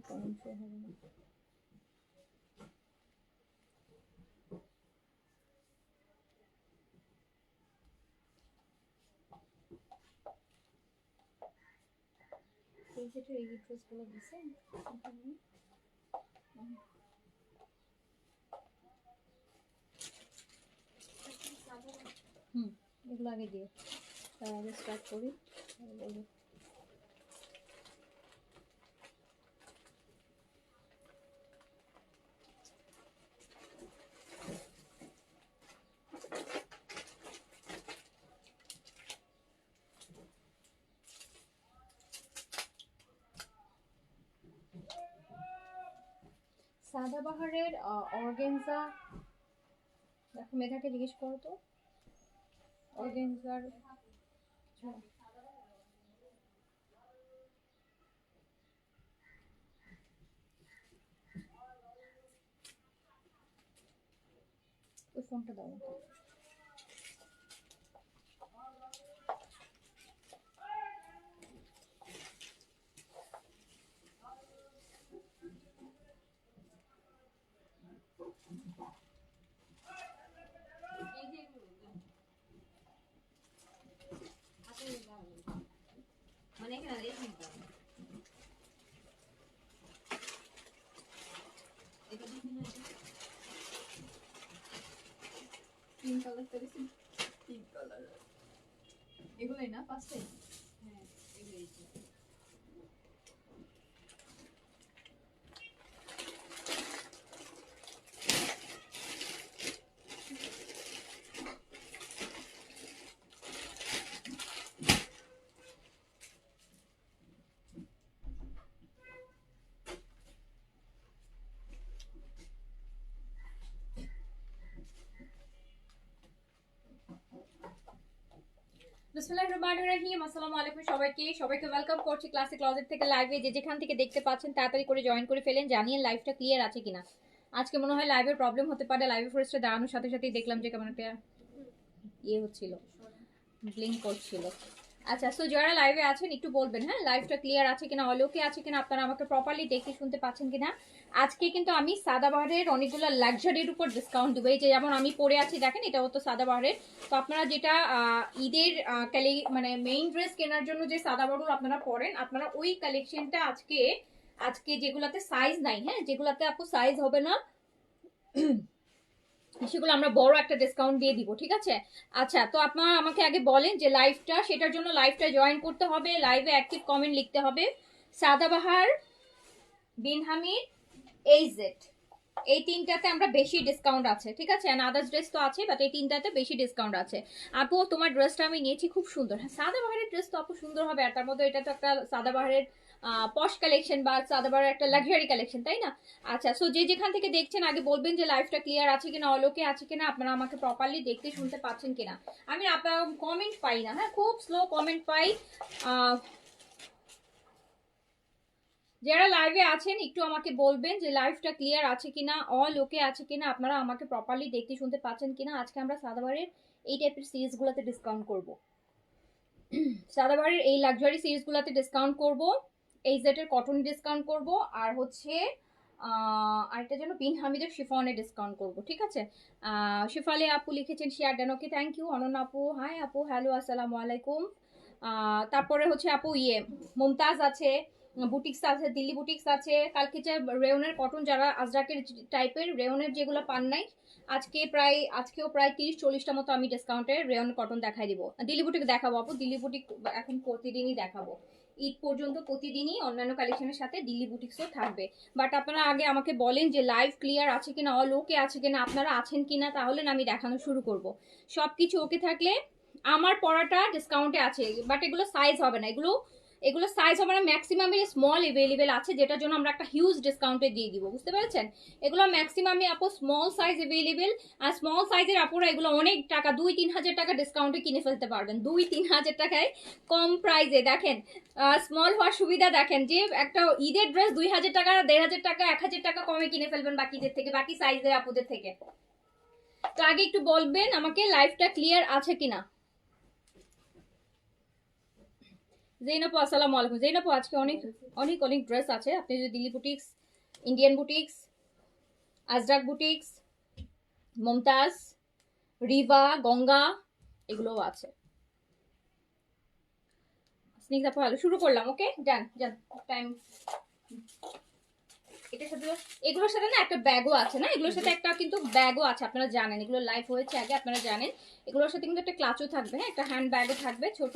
Comment show হবে না। এই যেটা এই ড্রেসগুলো দিছে এগুলো আগে দিও, তার আগে স্টার্ট করি। সাদাবাহারের অর্গানজা, দেখো মেধাকে জিজ্ঞেস করো তো অর্গানজার ওই ফোনটা দাও। মানে এখানে পিঙ্ক কালার করেছি, পিঙ্ক কালার এগুলোই না পাঁচটাই। হ্যাঁ এগুলোই। বিসমিল্লাহির রহমানির রহিম। আসসালামু আলাইকুম সবাইকে ওয়েলকাম করছি ক্লাসিক ক্লজেট থেকে লাইভে। যে যেখান থেকে দেখতে পাচ্ছেন তাড়াতাড়ি করে জয়েন করে ফেলেন, জানিয়ে লাইভটা ক্লিয়ার আছে কিনা। আজকে মনে হয় লাইভের প্রবলেম হতে পারে। লাইভে ফার্স্টে দাঁড়ানোর সাথে সাথেই দেখলাম যে কেমন একটা হচ্ছিল, ব্লিঙ্ক করছিল। আচ্ছা, সো যারা লাইভে আছেন একটু বলবেন হ্যাঁ লাইভটা ক্লিয়ার আছে কিনা, অলোকে আছে কিনা, আপনারা আমাকে প্রপারলি দেখতে শুনতে পাচ্ছেন কিনা। আজকে কিন্তু আমি সাদাবাহারের অনেকগুলো লাক্সারির উপর ডিসকাউন্ট দেবো। এই যে যেমন আমি পরে আছি দেখেন, এটা হতো সাদাবাহারের। তো আপনারা যেটা ঈদের মানে মেইন ড্রেস কেনার জন্য যে সাদাবাহার আপনারা পরেন, আপনারা ওই কালেকশনটা আজকে যেগুলাতে সাইজ নাই, হ্যাঁ যেগুলাতে আপু সাইজ হবে না সেগুলো আমরা বড় একটা ডিসকাউন্ট দিয়ে দিব, ঠিক আছে। আচ্ছা, তো আপনারা আমাকে আগে বলেন যে লাইভটা, সেটার জন্য লাইভটা জয়েন করতে হবে, লাইভে অ্যাক্টিভ কমেন্ট লিখতে হবে। সাদাবাহার, বিন হামিদ, এইজেড, এই তিনটাতে আমরা বেশি ডিসকাউন্ট আছে, ঠিক আছে। এন্ড আদার্স ড্রেস তো আছে, বাট এই তিনটাতে বেশি ডিসকাউন্ট আছে। আপু তোমার ড্রেসটা আমি নিয়েছি, খুব সুন্দর। হ্যাঁ সাদাবাহারের ড্রেস তো আপু সুন্দর হবে, আর তার মধ্যে এটা তো একটা সাদাবাহারের পশ কালেকশন বা সাদাবাহারের একটা লাক্সারি কালেকশন, তাই না। আচ্ছা, সো যে যেখান থেকে দেখছেন আগে বলবেন যে লাইভটা ক্লিয়ার আছে কিনা, অলোকে আছে কিনা, আপনারা আমাকে প্রপারলি দেখতে শুনতে পাচ্ছেন কিনা। আমি আপনার কমেন্ট পাই না, হ্যাঁ খুব স্লো কমেন্ট পাই। যারা লাইভে আছেন একটু আমাকে বলবেন যে লাইভটা ক্লিয়ার আছে কিনা, অল ওকে আছে কিনা, আপনারা আমাকে প্রপারলি দেখতে শুনতে পাচ্ছেন কিনা। আজকে আমরা সাদাবাহারের এই টাইপের সিরিজগুলোতে ডিসকাউন্ট করব, সাদাবাহারের এই লাক্সারি সিরিজগুলোতে ডিসকাউন্ট করব, এই জেটের কটন ডিসকাউন্ট করব, আর হচ্ছে আরেকটা যেন বিন হামিদের শিফনে ডিসকাউন্ট করব, ঠিক আছে। শিফালে আপু লিখেছেন শেয়ার দেন, ওকে থ্যাংক ইউ। অনন্যা আপু হাই আপু, হ্যালো আসসালামু আলাইকুম। তারপরে হচ্ছে আপু মুমতাজ আছে, বুটিক্স আছে, দিল্লি বুটিক্স আছে। কালকে যে রেওনের কটন, যারা আজরাকের টাইপের রেওনের যেগুলো পান নাই, আজকেও প্রায় 30-40টা মতো আমি ডিসকাউন্টে রেওন কটন দেখাই দিব। দিল্লি বুটিক দেখাবো আপু, দিল্লি বুটিক এখন প্রতিদিনই দেখাবো, ঈদ পর্যন্ত প্রতিদিনই অন্যান্য কালেকশনের সাথে দিল্লি বুটিক্সও থাকবে। বাট আপনারা আগে আমাকে বলেন যে লাইভ ক্লিয়ার আছে কিনা, অল ওকে আছে কিনা, আপনারা আছেন কিনা, তাহলে আমি দেখানো শুরু করব। সবকিছু ওকে থাকলে আমার পড়াটা ডিসকাউন্টে আছে, বাট এগুলো সাইজ হবে না, এগুলো সাইজ হবে না। ম্যাক্সিমামই স্মল এভেলেবেল আছে, যেটার জন্য আমরা একটা হিউজ ডিসকাউন্টে দিয়ে দিব, বুঝতে পেরেছেন। এগুলো ম্যাক্সিমামই আপু স্মল সাইজ এভেলেবেল, আর স্মল সাইজের আপুরা এগুলো অনেক টাকা, 2-3 হাজার টাকা ডিসকাউন্টে কিনে ফেলতে পারবেন, 2-3 হাজার টাকায় কম প্রাইসে। দেখেন স্মল হওয়ার সুবিধা, দেখেন যে একটা ঈদের ড্রেস 2000 টাকা, 1500 টাকা, 1000 টাকা কমে কিনে ফেলবেন বাকিদের থেকে, বাকি সাইজের আপুদের থেকে। তো আগে একটু বলবেন আমাকে লাইভটা ক্লিয়ার আছে কিনা। জেনাপু আসসালামু আলাইকুম। জেনাপু আজকে অনেক অনেক অনেক ড্রেস আছে, আপনি যদি Delhi boutiques, Indian boutiques, Ajrak boutiques, Mumtaz, Riva, Ganga এগুলোও আছে। স্নিগ্ধা আপু ভালো, শুরু করলাম। Okay done done time. এটার সাথে এগুলোর সাথে না একটা ব্যাগও আছে না, এগুলোর সাথে একটা কিন্তু ব্যাগও আছে, আপনারা জানেন এগুলো লাইভ হয়েছে আগে, আপনারা জানেন। এগুলোর সাথে কিন্তু একটা ক্লাচও থাকবে, হ্যাঁ, একটা হ্যান্ড ব্যাগও থাকবে ছোট।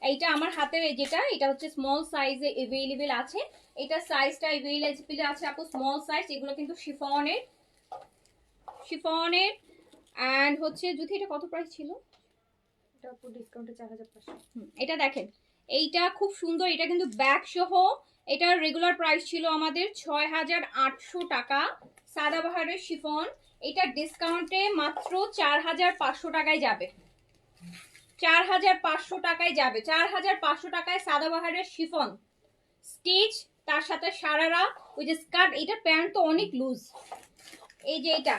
এইটা আমার হাতের যেটা, এটা হচ্ছে স্মল সাইজে এভেইলেবল আছে। এটা সাইজটা এভেইলেবল আছে আপু, স্মল সাইজ। এগুলো কিন্তু শিফনের, শিফনের। অ্যান্ড হচ্ছে যদি এটা কত প্রাইস ছিল, এটা আপু ডিসকাউন্টে 4500। এটা দেখেন, এইটা খুব সুন্দর, এটা কিন্তু ব্যাগ সহ। এটার রেগুলার প্রাইস ছিল আমাদের 6800 টাকা, সাদাবাহারের শিফন। এটা ডিসকাউন্টে মাত্র 4500 টাকায় যাবে, 4500 টাকায় যাবে, 4500 টাকায় সাদাবাহারের শিফন স্টিচ, তার সাথে সারারা ওই যে স্কার্ট। এটা প্যান্ট তো অনেক লুজ, এই যে এটা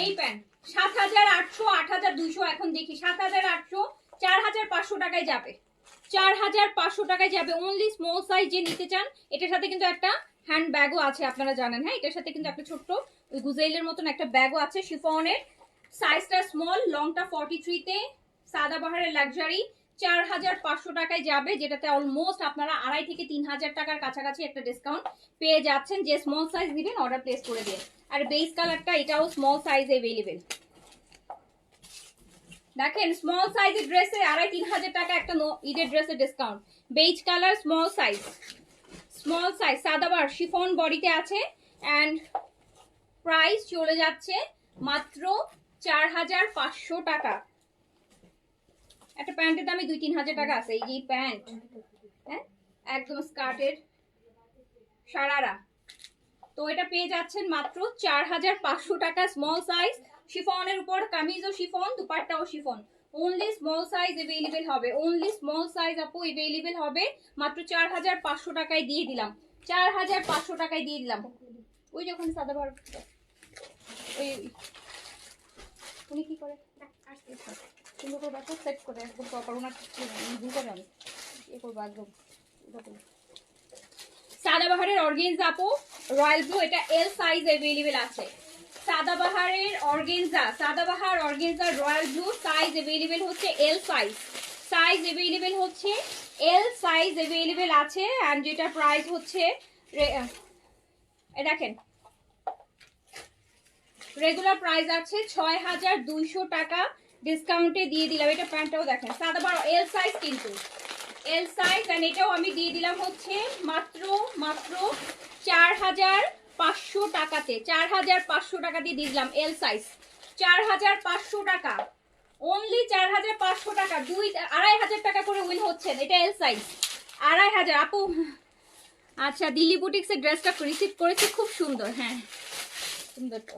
এই প্যান্ট 7800, 8200, এখন দেখি 7800, 4500 টাকায় যাবে, 4500 টাকায় যাবে অনলি স্মল সাইজ যে নিতে চান। এটার সাথে কিন্তু একটা হ্যান্ড ব্যাগও আছে, আপনারা জানেন, হ্যাঁ, এটার সাথে কিন্তু একটা ছোট্ট ওই গুজেইলের মতন একটা ব্যাগও আছে শিফনের। সাইজটা স্মল, লংটা 43 তে, সাদাবাহারের লাক্সারি 4500 টাকায় যাবে, যেটাতে অলমোস্ট আপনারা 2500 থেকে 3000 টাকার কাছাকাছি একটা ডিসকাউন্ট পেয়ে যাচ্ছেন। যে স্মল সাইজ দিবেন অর্ডার প্লেস করে দিন। আর বেস কালারটা এটাও স্মল সাইজ এভেলেবেল। দেখেন স্মল সাইজের ড্রেসে 2500-3000 টাকা একটা ঈদের ড্রেসের discount. Beige colour small size, small size Sadabahar chiffon বডিতে আছে। অ্যান্ড প্রাইস চলে যাচ্ছে মাত্র 4500 টাকা। একটা প্যান্টের দামে 2-3000 টাকা আছে, এই যে প্যান্ট, হ্যাঁ, একদম স্কার্টের সারারা। তো এটা পেয়ে যাচ্ছেন মাত্র 4500 টাকা স্মল সাইজ। শিফনের উপর কামিজও শিফন, দুপাট্টাও chiffon. Only small size available হবে, অনলি স্মল সাইজ আপু এভেলেবেল হবে। মাত্র 4500 টাকায় দিয়ে দিলাম, 4500 টাকায় দিয়ে দিলাম। ওই যখন সাদাবার ওই উনি কি করে সুন্দর করে ব্যাপার সেট করে একদম প্রপার, ওনার ভুল করে আমি এ করবো একদম। সাদাবাহারের অর্গেনজা আপু রয়্যাল ব্লু, এটা এল সাইজ এভেলেবেল আছে। সাদাবাহারের organza, Sadabahar organza royal blue size available হচ্ছে এল সাইজ, সাইজ এভেলেবেল হচ্ছে এল সাইজ এভেলেবেল আছে। অ্যান্ড যেটা প্রাইস হচ্ছে দেখেন রেগুলার প্রাইস আছে 6200 টাকা, ডিসকাউন্টে দিয়ে দিলাম। এটা প্যান্টটাও দেখেন সাদাবার এল সাইজ, কিন্তু এল সাইজ। এন্ড এটাও আমি দিয়ে দিলাম হচ্ছে মাত্র মাত্র 4500 টাকাতে, 4500 টাকা দিয়ে দিলাম এল সাইজ, 4500 টাকা অনলি, 4500 টাকা। 2500 টাকা করে উইন হচ্ছেন। এটা এল সাইজ 2500 আপু। আচ্ছা দিল্লি বুটিক্সের ড্রেসটা রিসিভ করেছি, খুব সুন্দর, হ্যাঁ সুন্দর। তো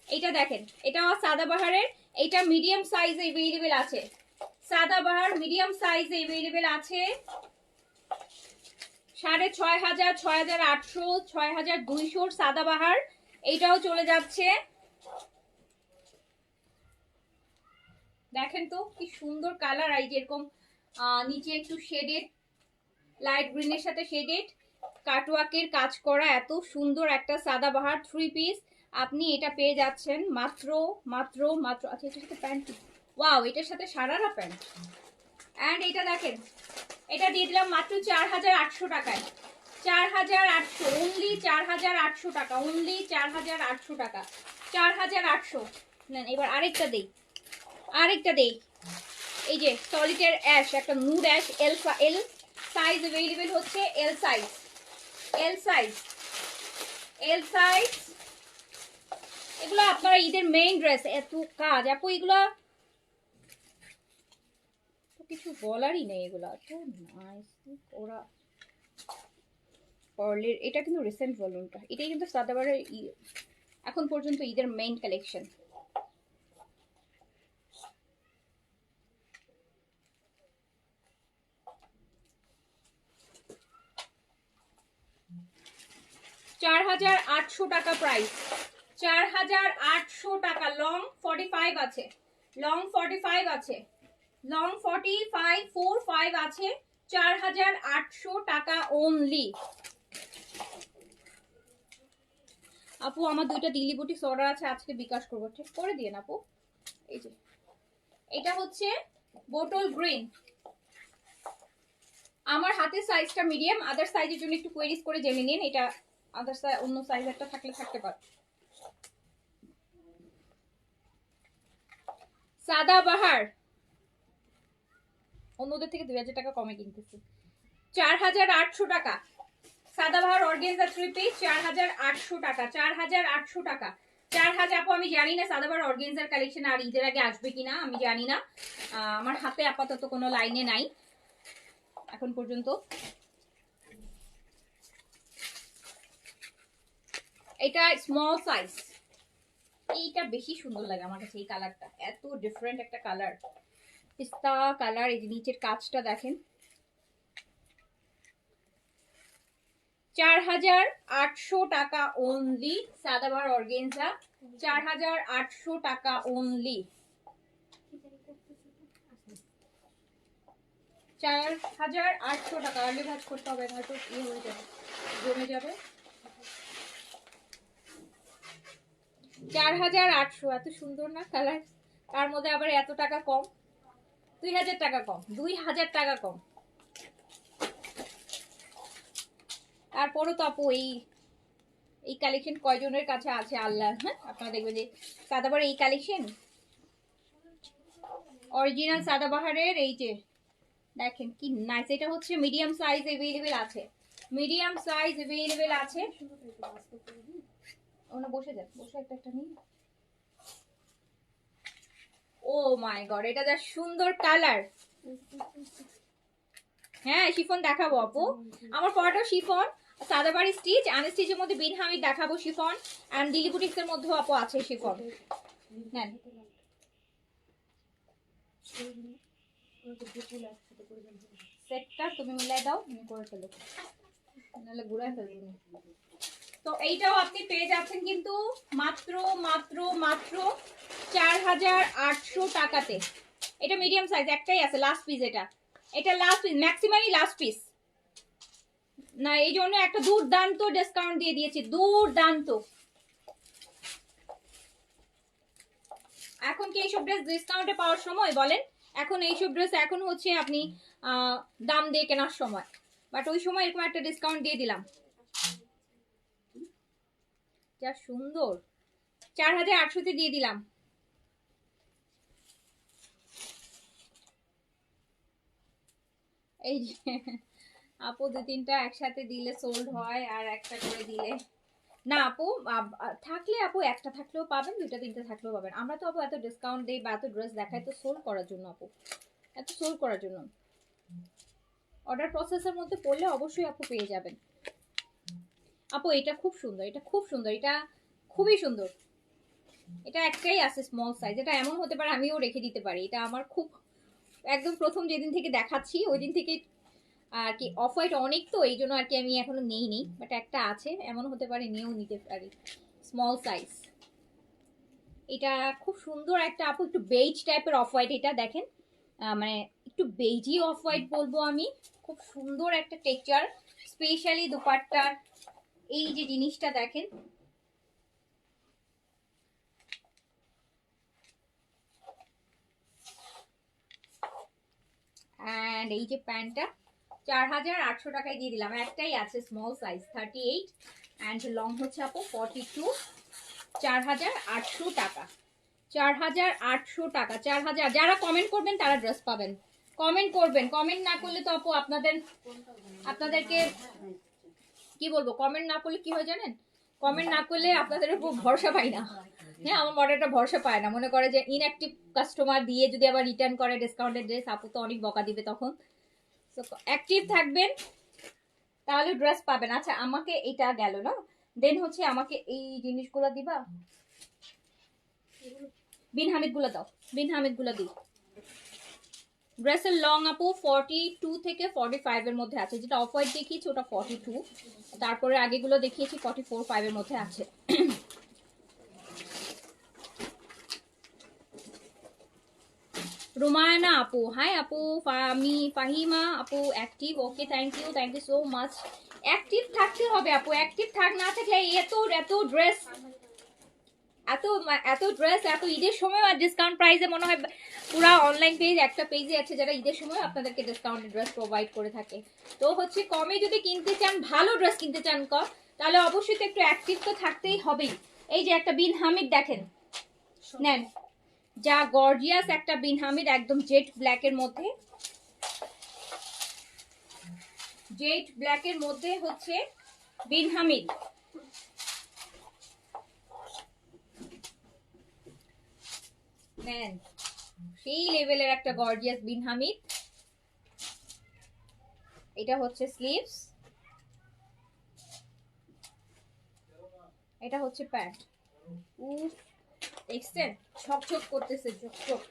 এটা দেখেন, এটাও সাদাবাহারের, এটা মিডিয়াম সাইজে এভেলেবেল আছে, সাদাবাহার মিডিয়াম সাইজে এভেলেবেল আছে। 6500, 6800, 6200 সাদাবাহার। এইটাও চলে যাচ্ছে, দেখেন তো কি সুন্দর কালার। এই যেরকম নিচে একটু শেডেড, লাইট গ্রিনের সাথে শেডেড কাটওয়ার্কের কাজ করা, এত সুন্দর একটা সাদাবাহার 3 পিস আপনি এটা পেয়ে যাচ্ছেন মাত্র মাত্র মাত্র। আচ্ছা এটার সাথে প্যান্ট, ওয়াও, এটার সাথে সারারা প্যান্ট। অ্যান্ড এটা দেখেন, এটা দিয়ে দিলাম মাত্র 4800 টাকায়, 4800 অনলি, 4800 টাকা অনলি, 4800 টাকা, 4800। নেন এবার আরেকটা দেই, আরেকটা দেই। এই যে সলিটার অ্যাশ, একটা নুড অ্যাশ, এল এল সাইজ अवेलेबल হচ্ছে L size, L size, L size. এগুলো আপনারা ঈদের মেইন ড্রেস, এত কাজ আপু, এগুলো কিছু বলারই নেই, এগুলো তো নাইস। ওরা পার্লের, এটা কিন্তু রিসেন্ট ভলিউমটা, এটাই কিন্তু সাদাবারের এখন পর্যন্ত ঈদের মেইন কালেকশন। $4800 টাকা প্রাইস, 4800 টাকা। লং 45 আছে, লং 45 আছে, লং 45 45 আছে, 4800 টাকা অনলি। আপু আমার দুইটা দিল্লি বুটিক অর্ডার আছে, আজকে বিকাশ করবো, ঠিক করে দিয়ে আপু। এই যে এটা হচ্ছে বোটল গ্রিন, আমার হাতের সাইজটা মিডিয়াম, আদার সাইজের জন্য একটু কোয়েরিজ করে জেনে নিন, এটা আদার সাইজ অন্য সাইজ একটা থাকলে থাকতে পারে। সাদাবাহার অন্যদের থেকে 2000 টাকা কমে কিনতেছি, 4800 টাকা। সাদাবাহার অর্গানজা 3 পিস 4800 টাকা, 4800 টাকা, 4000। আপু আমি জানি না সাদাবাহার অর্গানজার কালেকশন আর ঈদের আগে আসবে কিনা, আমি জানি না, আমার হাতে আপাতত কোনো লাইনে নাই এখন পর্যন্ত। এটা স্মল সাইজ, এইটা বেশি সুন্দর লাগে আমার কাছে, এই কালারটা এত ডিফারেন্ট একটা কালার, পিস্তা কালার। এই যে নিচের কাজটা দেখেন, 4800 টাকা অনলি। সাদাবাহার অর্গানজা 4800 টাকা অনলি, 4800 টাকা। আর্লি ভাজ করতে হবে, নয়তো ইয়ে হয়ে যাবে, জমে যাবে। 4800, এত সুন্দর না কালার, তার মধ্যে আবার এত টাকা কম, 2000 টাকা কম, 2000 টাকা কম। তারপরও তো আপু এই কালেকশন কয়জনের কাছে আছে আল্লাহ, হ্যাঁ আপনারা দেখবেন যে সাদাবাহার এই কালেকশন অরিজিনাল সাদাবাহারের। এই যে দেখেন কি নাইস, এটা হচ্ছে মিডিয়াম সাইজ अवेलेबल আছে, মিডিয়াম সাইজ अवेलेबल আছে। ওনা বসে যান, বসে একটা একটা নিন। ও মাই গড, এটা যা সুন্দর কালার। হ্যাঁ শিফন দেখাবো আপু, আমার পরাটা শিফন, সাদাবাহার স্টিচ, আনস্টিচের মধ্যে বিন হামিদ দেখাবো শিফন, এন্ড দিল্লি বুটিক্স এর মধ্যেও আপু আছে শিফন। নেন সেটটা তুমি মিলাই দাও, আমি করে ফেলো, নাহলে ঘুরাই ফেলবো। তো এইটাও আপনি পেয়ে যাচ্ছেন কিন্তু মাত্র মাত্র মাত্র 4800 টাকাতে। এটা মিডিয়াম সাইজ একটাই আছে, লাস্ট পিস, এটা লাস্ট পিস, ম্যাক্সিমামই লাস্ট পিস না, এই জন্য একটা দুর্দান্ত ডিসকাউন্ট দিয়ে দিয়েছি, দুর্দান্ত। এখন কি এইসব ড্রেস ডিসকাউন্টে পাওয়ার সময় বলেন? এখন এইসব ড্রেস এখন হচ্ছে আপনি দাম দিয়ে কেনার সময়, বাট ওই সময় এরকম একটা ডিসকাউন্ট দিয়ে দিলাম, যা সুন্দর, 4800 তে দিয়ে দিলাম। এই যে আপু 2-3টা একসাথে দিলে সোল্ড হয়, আর একটা করে দিলে না আপু, থাকলে আপু একটা থাকলেও পাবেন, 2-3টা থাকলেও পাবেন। আমরা তো আপু এত ডিসকাউন্ট দেই বা এত ড্রেস দেখাই তো সোল্ড করার জন্য আপু, এত সোল্ড করার জন্য। অর্ডার প্রসেসের মধ্যে পড়লে অবশ্যই আপু পেয়ে যাবেন। আপু এটা খুব সুন্দর, এটা খুব সুন্দর, এটা খুবই সুন্দর। এটা একটাই আছে স্মল সাইজ, এটা এমন হতে পারে আমিও রেখে দিতে পারি, এটা আমার খুব একদম প্রথম যেদিন থেকে দেখাচ্ছি ওই দিন থেকে আর কি, অফ হোয়াইট অনেক তো এই জন্য আর কি আমি এখনো নেইনি, বাট একটা আছে, এমন হতে পারে নিয়েও নিতে পারি, স্মল সাইজ। এটা খুব সুন্দর একটা আপু, একটু বেজ টাইপের অফ হোয়াইট, এটা দেখেন মানে একটু বেজি অফ হোয়াইট বলবো আমি, খুব সুন্দর একটা টেক্সচার, স্পেশালি দুপাট্টার এই যে জিনিসটা দেখেন, এন্ড এই যে প্যান্টটা 4800 টাকায় দিয়ে দিলাম, একটাই আছে স্মল সাইজ 38, এন্ড লং হচ্ছে আপু 42, 4800 টাকা, 4800 টাকা, 4000। যারা কমেন্ট করবেন তারা ড্রেস পাবেন, কমেন্ট করবেন, কমেন্ট না করলে তো আপু আপনাদেরকে কি বলবো, কমেন্ট না করলে কি হয় জানেন, কমেন্ট না করলে আপনাদের উপর ভরসা পাই না, হ্যাঁ আমার মডেলটা ভরসা পায় না, মনে করে যে ইনঅ্যাক্টিভ কাস্টমার দিয়ে যদি আবার রিটার্ন করে ডিসকাউন্টেড ড্রেস, আপু তো অনেক বকা দিবে তখন। তো অ্যাক্টিভ থাকবেন তাহলে ড্রেস পাবেন। আচ্ছা আমাকে এটা গেল না, দেন হচ্ছে আমাকে এই জিনিসগুলো দিবা, বিন হামিদ গুলো দাও, বিন হামিদ গুলো দিই। ড্রেসের লং আপু 42 থেকে 45 এর মধ্যে আছে, যেটা অফ হোয়াইট দেখিয়েছি ওটা 42, তারপরে আগেগুলো দেখিয়েছি 44-5 এর মধ্যে আছে। রুমায়না আপু, হাই আপু, ফাহিমা আপু active, okay thank you so much. Active থাকতে হবে আপু, অ্যাক্টিভ না থাকলে এত এত ড্রেস, এত ড্রেস এত ঈদের সময় আর ডিসকাউন্ট প্রাইসে মনে হয় পুরো অনলাইন পেজ একটা পেজে আছে যারা ঈদের সময় আপনাদেরকে ডিসকাউন্টেড ড্রেস প্রোভাইড করে থাকে। তো হচ্ছে কমে যদি কিনতে চান, ভালো ড্রেস কিনতে চান তাহলে অবশ্যই তো একটু অ্যাক্টিভ তো থাকতেই হবেই। এই যে একটা বিন হামিদ দেখেন, নেন, যা গর্জিয়াস একটা বিন হামিদ, একদম জেট ব্ল্যাকের মধ্যে, জেট ব্ল্যাকের মধ্যে হচ্ছে বিন হামিদ। নেন, সেই লেভেলের একটা গর্জিয়াস বিন হামিদ। এটা হচ্ছে স্লিভস, এটা হচ্ছে প্যান্ট। উফ, দেখছেন ঝকঝক করতেছে, ঝকঝক,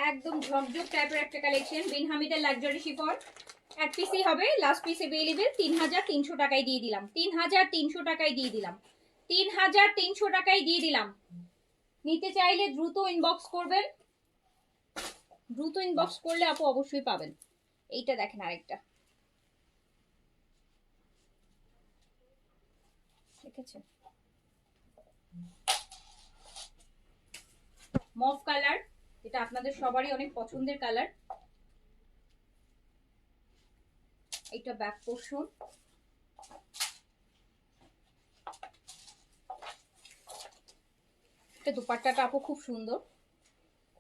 একদম ঝকঝক টাইপের একটা কালেকশন। বিন হামিদের লাক্সারি শিফন, এক পিসই হবে, লাস্ট পিস अवेलेबल। 3300 টাকায় দিয়ে দিলাম, 3300 টাকায় দিয়ে দিলাম, 3300 টাকায় দিয়ে দিলাম। নিতে চাইলে দ্রুত ইনবক্স করবেন, দ্রুত ইনবক্স করলে আপু অবশ্যই পাবেন। এইটা দেখেন আরেকটা, দেখেছেন মভ কালার, এটা আপনাদের সবারই অনেক পছন্দের কালার। এটা ব্যাক পোর্শন, এটা দুপাট্টাটা আপু খুব সুন্দর,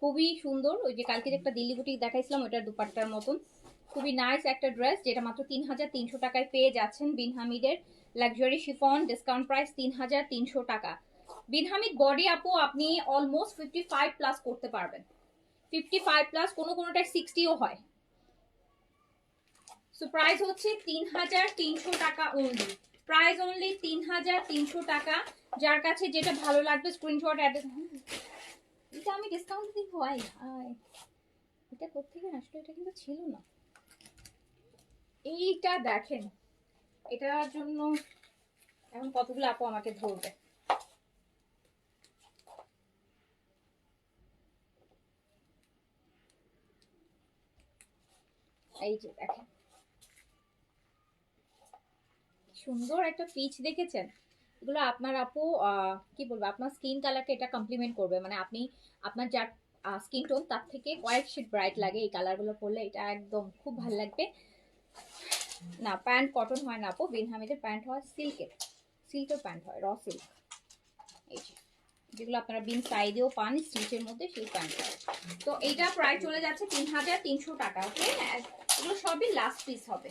খুবই সুন্দর। ওই যে কালকে একটা দিল্লি বুটিক দেখাইছিলাম ওটার দুপাট্টার মতন, খুবই নাইস একটা ড্রেস, যেটা মাত্র 3300 টাকায় পেয়ে যাচ্ছেন। বিন হামিদের লাক্সারি শিফন, ডিসকাউন্ট প্রাইস 3300 টাকা। বিন হামিদ বডি আপু আপনি অলমোস্ট 55 প্লাস করতে পারবেন, 55 প্লাস, কোনোটায় 60ও হয়। সো প্রাইস হচ্ছে 3300 টাকা অনলি, প্রাইস অনলি 3300 টাকা। যার কাছে যেটা ভালো লাগবে স্ক্রিনশট অ্যাড। এটা আমি ডিসকাউন্ট দিব, এটা কোত্থেকে আসলো, এটা কিন্তু ছিল না। এইটা দেখেন, এটার জন্য এখন কতগুলো আপু আমাকে ধরবে। এই যে দেখেন, সুন্দর একটা পিচ, দেখেছেন? এগুলো আপনার আপু কি বলবো, আপনার স্কিন কালারকে এটা কমপ্লিমেন্ট করবে, মানে আপনি আপনার যার স্কিন টোন তার থেকে কয়েক শেড ব্রাইট লাগে এই কালারগুলো পরলে, এটা একদম খুব ভালো লাগবে। না, প্যান্ট কটন হয় না আপু, বিন হামিদের প্যান্ট হয় সিল্কের, সিল্কের প্যান্ট হয়, র সিল্ক। এই যে যেগুলো আপনারা বিন সাইডেও পান স্টিচের মধ্যে, সেই প্যান্ট হয়। তো এইটা প্রায় চলে যাচ্ছে 3300 টাকা। ওকে, এগুলো সবই লাস্ট পিস হবে,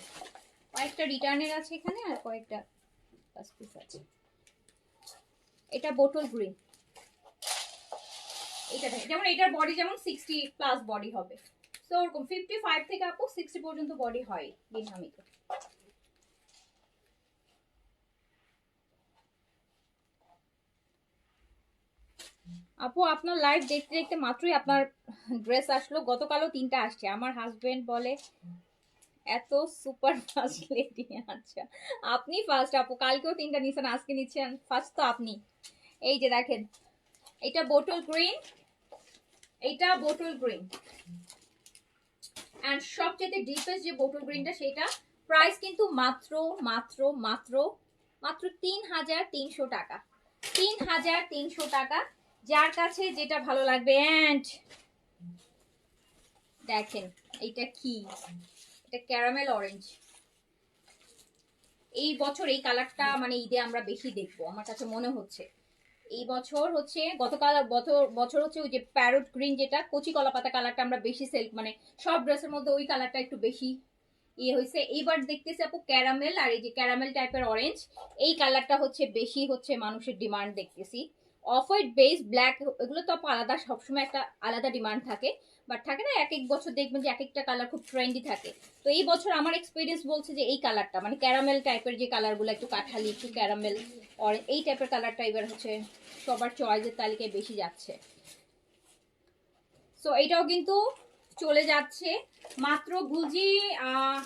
কয়েকটা রিটার্নের আছে এখানে আর কয়েকটা লাস্ট পিস আছে। এটা বোটল গ্রিন, এটা দেখেন, যেমন এটার বডি যেমন 60 প্লাস বডি হবে, তো ওরকম 55 থেকে আপু 60 পর্যন্ত বডি হয় বিন হামিদের। আপু আপনার লাইভ দেখতে দেখতে মাত্রই আপনার ড্রেস আসলো, গতকালও 3টা আসছে। আমার হাজবেন্ড বলে এত সুপার ফাস্ট লেডি। আচ্ছা, আপনি ফার্স্ট আপু, কালকেও 3টা নিছেন, আজকে নিচ্ছেন, ফার্স্ট তো আপনি। এই যে দেখেন, এটা বোটল গ্রিন, এটা বোটল গ্রিন, এন্ড সবচেয়ে ডিপেস্ট যে বোটল গ্রিনটা সেটা। প্রাইস কিন্তু মাত্র মাত্র মাত্র মাত্র 3300 টাকা, 3300 টাকা। যার কাছে যেটা ভালো লাগবে। এন্ড দেখেন এইটা কি, এটা ক্যারামেল অরেঞ্জ। এই বছর এই কালারটা মানে ঈদে আমরা বেশি দেখবো আমার কাছে মনে হচ্ছে। এই বছর হচ্ছে, গতকাল বছর হচ্ছে ওই যে প্যারট গ্রিন, যেটা কচি কলা পাতা কালারটা আমরা বেশি সেল, মানে সব ড্রেসের মধ্যে ওই কালারটা একটু বেশি ইয়ে হয়েছে। এইবার দেখতেছি আপু ক্যারামেল, আর এই যে ক্যারামেল টাইপের অরেঞ্জ, এই কালারটা হচ্ছে বেশি হচ্ছে মানুষের ডিমান্ড দেখতেছি। অফ হোয়াইট বেস ব্ল্যাক, এগুলো তো আপু আলাদা, সবসময় একটা আলাদা ডিমান্ড থাকে, বাট থাকে না এক এক বছর দেখবেন যে এক একটা কালার খুব ট্রেন্ডি থাকে। তো এই বছর আমার এক্সপিরিয়েন্স বলছে যে এই কালারটা মানে ক্যারামেল টাইপের যে কালারগুলো একটু কাঠালি, একটু ক্যারামেল এই টাইপের কালারটা এবার হচ্ছে সবার চয়েসের তালিকায় বেশি যাচ্ছে। সো এইটাও কিন্তু চলে যাচ্ছে মাত্র। গুলজি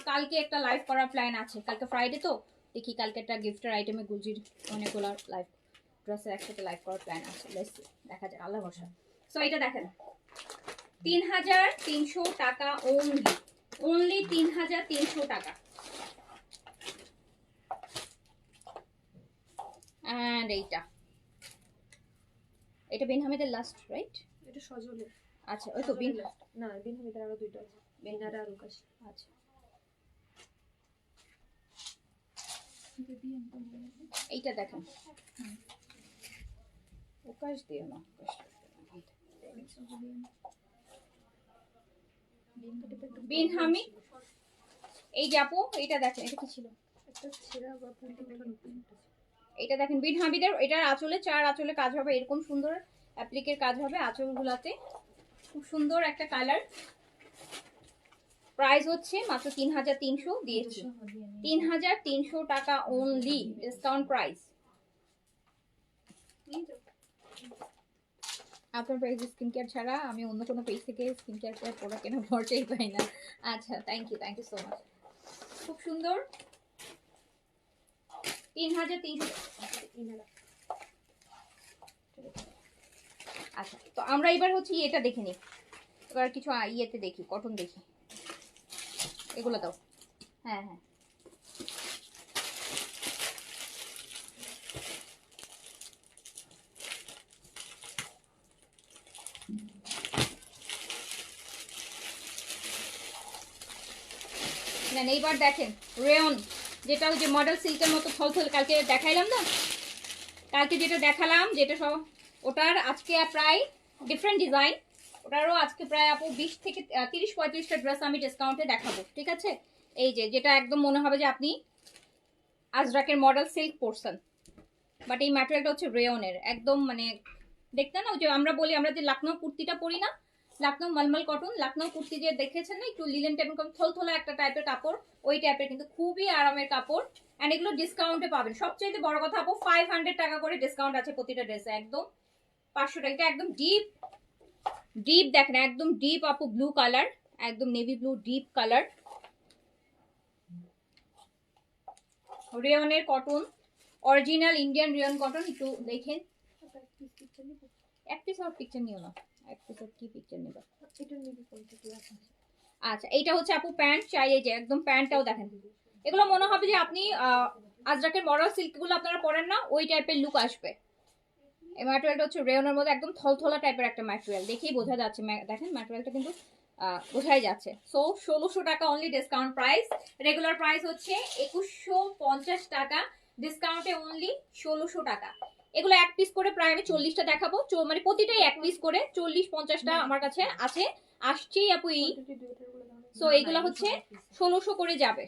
কালকে একটা লাইভ করার প্ল্যান আছে, কালকে ফ্রাইডে তো দেখি কালকে একটা গিফটের আইটেমে গুলজির অনেকগুলো লাইভ ড্রেসের একসাথে লাইভ করার প্ল্যান আছে, দেখা যাক, আল্লাহ ভরসা। সো এটা দেখেন, 3,300 টাকা অনলি 3,300 টাকা। এন্ড এটা বিন হামিদের লাস্ট, রাইট? এটা সজলে। আচ্ছা, ওই তো বিন, না বিন হামিদের আরো দুইটা আছে, বিনারা আর উকাশ। আচ্ছা এইটা দেখেন, উকাশ দিও না, বিন হামিদ। এই যে আপু এটা দেখেন, এটা কি ছিল? একটা ছেঁড়া বা পুঁটি দেখানো। এটা দেখেন বিন হামিদের, এটার আঁচলে 4 আঁচলে কাজ হবে, এরকম সুন্দর অ্যাপ্লিকের কাজ হবে আঁচলগুলাতে, খুব সুন্দর একটা কালার। প্রাইস হচ্ছে মাত্র 3,300 দিয়েছি, 3,300 টাকা অনলি, ডিসকাউন্ট প্রাইস। আপনার পেজ স্কিন কেয়ার ছাড়া আমি অন্য কোনো পেজ থেকে স্কিন কেয়ার প্রোডাক্ট কেনার ভরসাই পাই না। আচ্ছা, থ্যাংক ইউ সো মাচ, খুব সুন্দর। 3,300। আচ্ছা, তো আমরা এবার হচ্ছে এটা দেখে নিই, এবার কিছু ইয়েতে দেখি, কটন দেখি, এগুলো দাও। হ্যাঁ হ্যাঁ, এইবার দেখেন রেয়ন, যেটা ওই যে মডেল সিল্কের মতো থলথল, কালকে দেখাইলাম না, কালকে যেটা দেখালাম, যেটা সব ওটার আজকে প্রায় ডিফারেন্ট ডিজাইন, ওটারও আজকে প্রায় আপু 20 থেকে 30-35টা ড্রেস আমি ডিসকাউন্টে দেখাবো, ঠিক আছে? এই যে যেটা একদম মনে হবে যে আপনি আজরাকের মডেল সিল্ক পরছেন, বাট এই ম্যাটেরিয়ালটা হচ্ছে রেয়নের, একদম মানে দেখতে না, ওই যে আমরা বলি, আমরা যে লখনৌ কুর্তিটা পরি না, লখনৌ মলমল কটন, লখনৌ কুর্তি যে দেখেছেন না, একটু লিলেন টাইপের থলথলা একটা টাইপের কাপড়, ওই টাইপের, কিন্তু খুবই আরামের কাপড়। এন্ড এগুলো ডিসকাউন্টে পাবেন, সবচেয়ে বড় কথা আপু 500 টাকা করে ডিসকাউন্ট আছে প্রতিটা ড্রেসে, একদম 500 টাকা। এটা একদম ডিপ ডিপ দেখেন, একদম ডিপ আপু ব্লু কালার, একদম নেভি ব্লু ডিপ কালার, রেয়নের cotton, original Indian rayon cotton. একটু দেখেন, এক পিস আর পিকচার নিও না, এক পিস আর কি পিকচার নেবা? আচ্ছা, এইটা হচ্ছে আপু প্যান্ট, চাই এই যে একদম প্যান্টটাও দেখেন, এগুলো মনে হবে যে আপনি আজরাকের মডেল সিল্ক গুলো আপনারা পরেন না, ওই টাইপের লুক আসবে। এই ম্যাটেরিয়ালটা হচ্ছে রেয়নের মধ্যে একদম থলথলা টাইপের একটা ম্যাটেরিয়াল, দেখেই বোঝা যাচ্ছে, দেখেন ম্যাটেরিয়ালটা কিন্তু বোঝাই যাচ্ছে। সো 1,600 টাকা only discount price, regular price হচ্ছে 2,150 টাকা, ডিসকাউন্টে অনলি 1,600 টাকা। এগুলো এক পিস করে প্রায় আমি 40টা দেখাবো, মানে প্রতিটাই এক পিস করে 40-50টা আমার কাছে আছে, আসছেই আপু এই। সো এগুলো হচ্ছে 1,600 করে যাবে,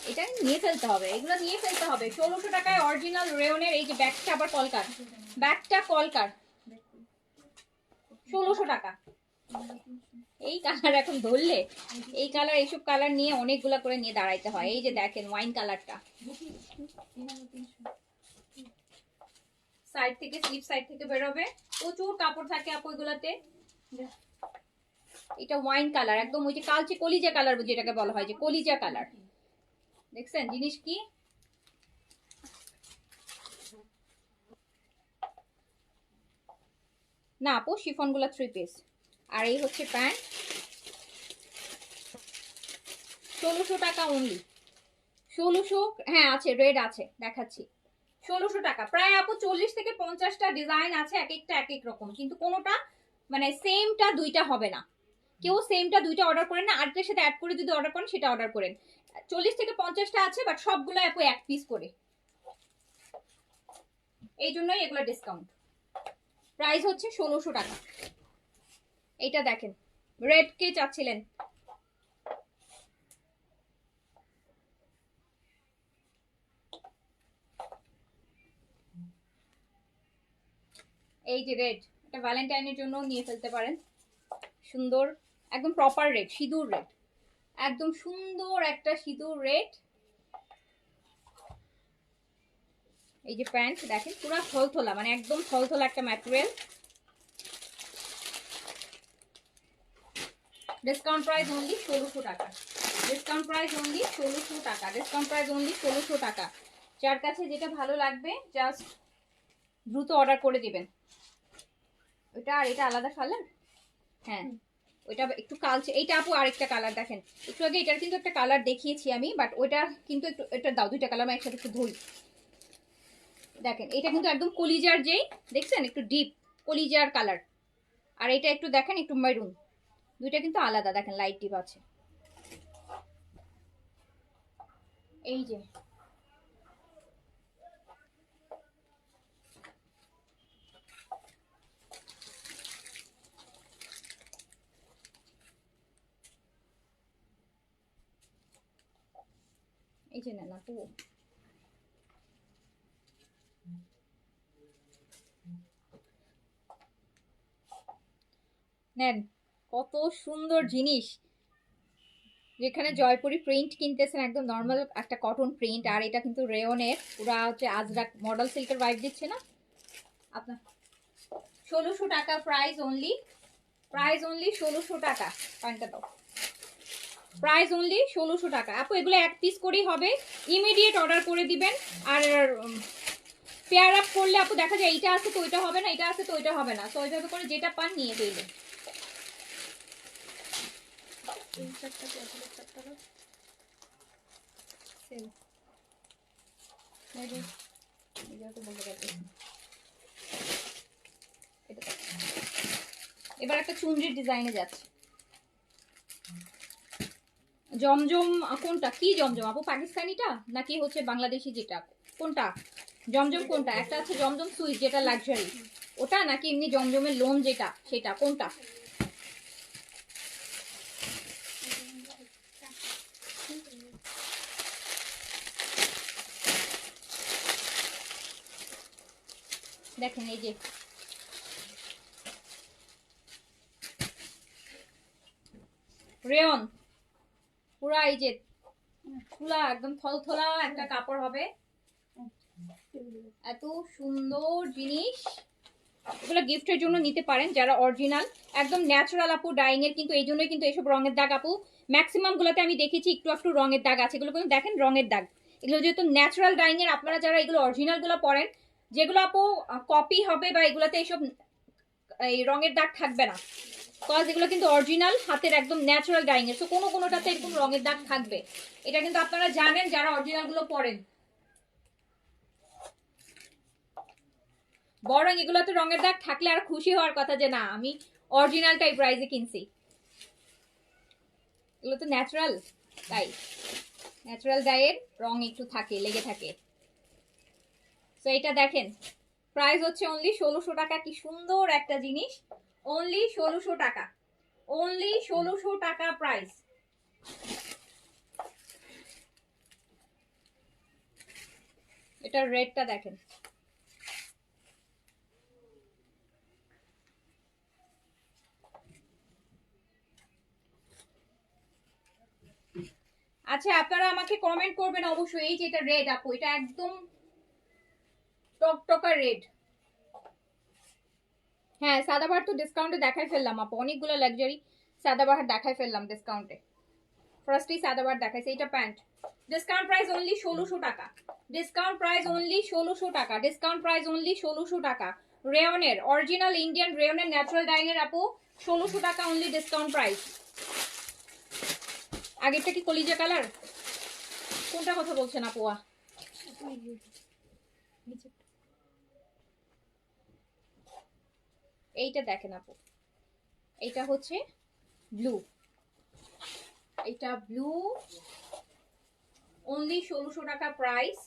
এটা নিয়ে ফেলতে হবে, এগুলো নিয়ে ফেলতে হবে। 1,600 টাকায় অরিজিনাল রেয়নের, এই যে ব্যাগটা আবার কলকার, ব্যাগটা কলকার, 1,600 টাকা। এই কালার এখন ধরলে, এই কালার, এইসব কালার নিয়ে অনেকগুলা করে নিয়ে দাঁড়াইতে হয়। এই যে দেখেন ওয়াইন কালারটা, সাইড থেকে, স্লিপ সাইড থেকে বেরোবে, প্রচুর কাপড় থাকে আপু এগুলাতে। এটা ওয়াইন কালার, একদম ওই যে কালচে কলিজা কালার যেটাকে বলা হয়, যে কলিজা কালার, দেখছেন জিনিস কি? না আপু, শিফন গুলা 3 পিস, আর এই হচ্ছে প্যান্ট, 1,600 টাকা অনলি, 1,600। হ্যাঁ আছে, রেড আছে, দেখাচ্ছি, 1,600 টাকা। প্রায় আপু 40 থেকে 50টা ডিজাইন আছে, এক একটা এক এক রকম, কিন্তু কোনোটা মানে সেমটা দুইটা হবে না, কেউ সেমটা দুইটা অর্ডার করেন না, আরেকটার সাথে অ্যাড করে যদি অর্ডার করেন সেটা অর্ডার করেন। 40 থেকে 50টা আছে, বাট সবগুলো আপু এক পিস করে, এই জন্যই এগুলো ডিসকাউন্ট। প্রাইস হচ্ছে 1,600 টাকা। এইটা দেখেন, রেড কে চাচ্ছিলেন? এই যে রেড, এটা ভ্যালেন্টাইনের জন্য নিয়ে ফেলতে পারেন, সুন্দর একদম প্রপার রেড, সিঁদুর রেড, একদম সুন্দর একটা সিঁদুর রেড। এই যে প্যান্ট দেখেন, পুরো থলথলা, মানে একদম থলথলা একটা ম্যাটেরিয়াল। ডিসকাউন্ট প্রাইস অনলি 1,600 টাকা, ডিসকাউন্ট প্রাইস অনলি 1,600 টাকা, ডিসকাউন্ট প্রাইস অনলি 1,600 টাকা। যার কাছে যেটা ভালো লাগবে জাস্ট দ্রুত অর্ডার করে দিবেন। ওইটা আর এটা আলাদা কালার। হ্যাঁ ওইটা একটু কালচে, এইটা আপু আরেকটা কালার দেখেন, একটু আগে এটার কিন্তু একটা কালার দেখিয়েছি আমি, বাট ওইটা কিন্তু একটু, এটা দাও দুইটা কালার আমি একসাথে একটু ধরি। দেখেন এটা কিন্তু একদম কলিজার, যেই দেখছেন একটু ডিপ কলিজার কালার, আর এটা একটু দেখেন একটু মেরুন, দুইটা কিন্তু আলাদা, দেখেন লাইট ডিপ আছে। এই যে এই যে নেন আপু, নেন, কত সুন্দর জিনিস। যেখানে জয়পুরি প্রিন্ট কিনতেছেন একদম নর্মাল একটা কটন প্রিন্ট, আর এটা কিন্তু রেয়নের পুরা হচ্ছে আজরাক মডেল সিল্কের ভাইব দিচ্ছে না আপনার। 1600 টাকা প্রাইস অনলি, প্রাইস অনলি 1600 টাকা। পয়েন্টটা দাও, প্রাইস অনলি 1600 টাকা। আপু এগুলো এক পিস করেই হবে, ইমিডিয়েট অর্ডার করে দিবেন। আর পেয়ার আপ করলে আপু দেখা যায় এইটা আছে তো ওইটা হবে না, এটা আছে তো ওইটা হবে না, তো ওইভাবে করে যেটা পান নিয়ে ফেলবেন। এই চারটা কি আসলে চারটা না? সেম। এবার একটা চুনরির ডিজাইনে যাচ্ছে। জমজম কোনটা, কি জমজম আপু, পাকিস্তানিটা নাকি হচ্ছে বাংলাদেশি যেটা, কোনটা জমজম কোনটা? একটা আছে জমজম সুইট যেটা লাক্সারি, ওটা নাকি এমনি জমজমের লোন যেটা সেটা, কোনটা? দেখেন এই যে রেয়ন, পুরা এই যে তুলা একদম থলথলা একটা কাপড় হবে, এত সুন্দর জিনিস। এগুলো গিফটের জন্য নিতে পারেন যারা অরিজিনাল একদম ন্যাচারাল আপু ডাইং এর, কিন্তু এই জন্যই কিন্তু এইসব রঙের দাগ আপু ম্যাক্সিমাম গুলোতে আমি দেখেছি একটু একটু রঙের দাগ আছে, এগুলো কিন্তু দেখেন রঙের দাগ, এগুলো যেহেতু ন্যাচারাল ডাইং এর, আপনারা যারা এগুলো অরিজিনাল গুলো পরেন, যেগুলো আপু কপি হবে বা এগুলোতে এইসব এই রঙের দাগ থাকবে না, কজ এগুলো কিন্তু অরিজিনাল হাতের একদম ন্যাচারাল ডাইং এর, তো কোনো কোনোটাতে এরকম রঙের দাগ থাকবে, এটা কিন্তু আপনারা জানেন যারা অরিজিনাল গুলো পরেন। বরং এগুলোতে রঙের দাগ থাকলে আর খুশি হওয়ার কথা যে না আমি অরিজিনালটাই প্রাইজে কিনছি, এগুলো তো ন্যাচারাল, তাই ন্যাচারাল ডাইয়ের রং একটু থাকে, লেগে থাকে। তো এটা দেখেন প্রাইস হচ্ছে অনলি 1600 টাকা, কি সুন্দর একটা জিনিস, অনলি 1600 টাকা, অনলি 1600 টাকা প্রাইস। এটার রেটটা দেখেন, আচ্ছা আপনারা আমাকে কমেন্ট করবেন অবশ্যই। এই যে এটা রেড আপু, এটা একদম টকটকা রেড। হ্যাঁ সাদাবাহার তো ডিসকাউন্টে দেখাই ফেললাম আপু, অনেকগুলো লাক্সারি সাদাবাহার দেখাই ফেললাম ডিসকাউন্টে, ফার্স্টেই সাদাবাহার দেখাইছে। এটা প্যান্ট, ডিসকাউন্ট প্রাইস অনলি 1600 টাকা, ডিসকাউন্ট প্রাইস অনলি 1600 টাকা, ডিসকাউন্ট প্রাইস অনলি 1600 টাকা। রেয়নের অরিজিনাল ইন্ডিয়ান রেয়নের ন্যাচারাল ডাইং এর আপু 1600 টাকা অনলি ডিসকাউন্ট প্রাইস। আগেরটা কি কলিজা কালার, কোনটা কথা বলছেন আপুয়া? এইটা দেখেন আপু, এইটা হচ্ছে ব্লু, এটা ব্লু, অনলি 1600 টাকা price.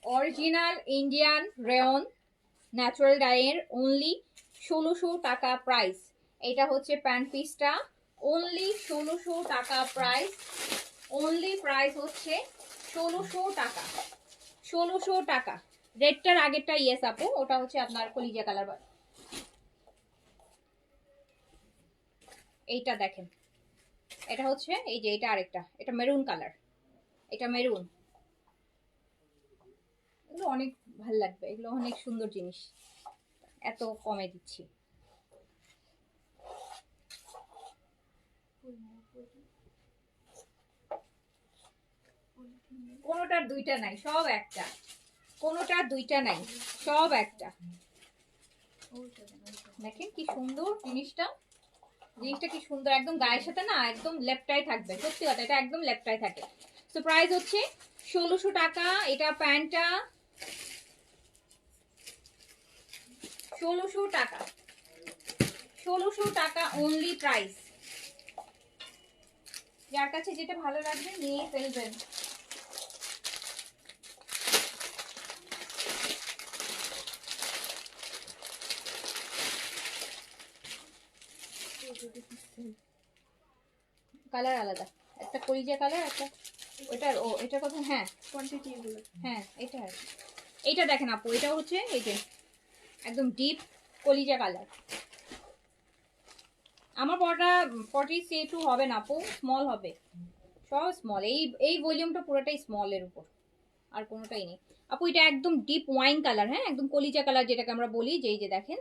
Original Indian rayon natural ডাইয়ের অনলি 1600 টাকা প্রাইস। এটা হচ্ছে প্যান্ট পিসটা, অনলি 1600 টাকা প্রাইস, অনলি প্রাইস হচ্ছে 1600 টাকা, 1600 টাকা। রেডটার আগেরটা ইয়েস আপু, ওটা হচ্ছে আপনার কলিজা কালার। এইটা দেখেন, এটা হচ্ছে এই যে এটা আরেকটা, এটা মেরুন কালার, এটা মেরুন, এগুলো অনেক ভাল লাগবে, এগুলো অনেক সুন্দর জিনিস, এত কমে দিচ্ছি। কোনোটার দুইটা নাই, সব একটা। কোনোটার দুইটা নাই, সব একটা। দেখেন কি সুন্দর জিনিসটা, জিনিসটা কি সুন্দর, একদম গায়ের সাথে না একদম লেপটাই থাকবে, সত্যি কথা এটা একদম লেপটাই থাকে। তো প্রাইস হচ্ছে 1600 টাকা। এটা প্যান্টটা 1600 টাকা, 1600 টাকা অনলি প্রাইস। যার কাছে যেটা ভালো লাগবে নিয়ে ফেলবেন। কালার আলাদা, একটা কলিজা কালার, একটা ওইটার ও এটার কথা, হ্যাঁ কোয়ান্টিটি এগুলো। হ্যাঁ এটা এইটা দেখেন আপু, এটা হচ্ছে এই যে একদম ডিপ কলিজা কালার। আমার পরটা 42 হবে না আপু, স্মল হবে, সব স্মল। এই এই ভলিউমটা পুরোটাই স্মলের উপর, আর কোনোটাই নেই আপু। এটা একদম ডিপ ওয়াইন কালার, হ্যাঁ একদম কলিজা কালার যেটাকে আমরা বলি, যে এই যে দেখেন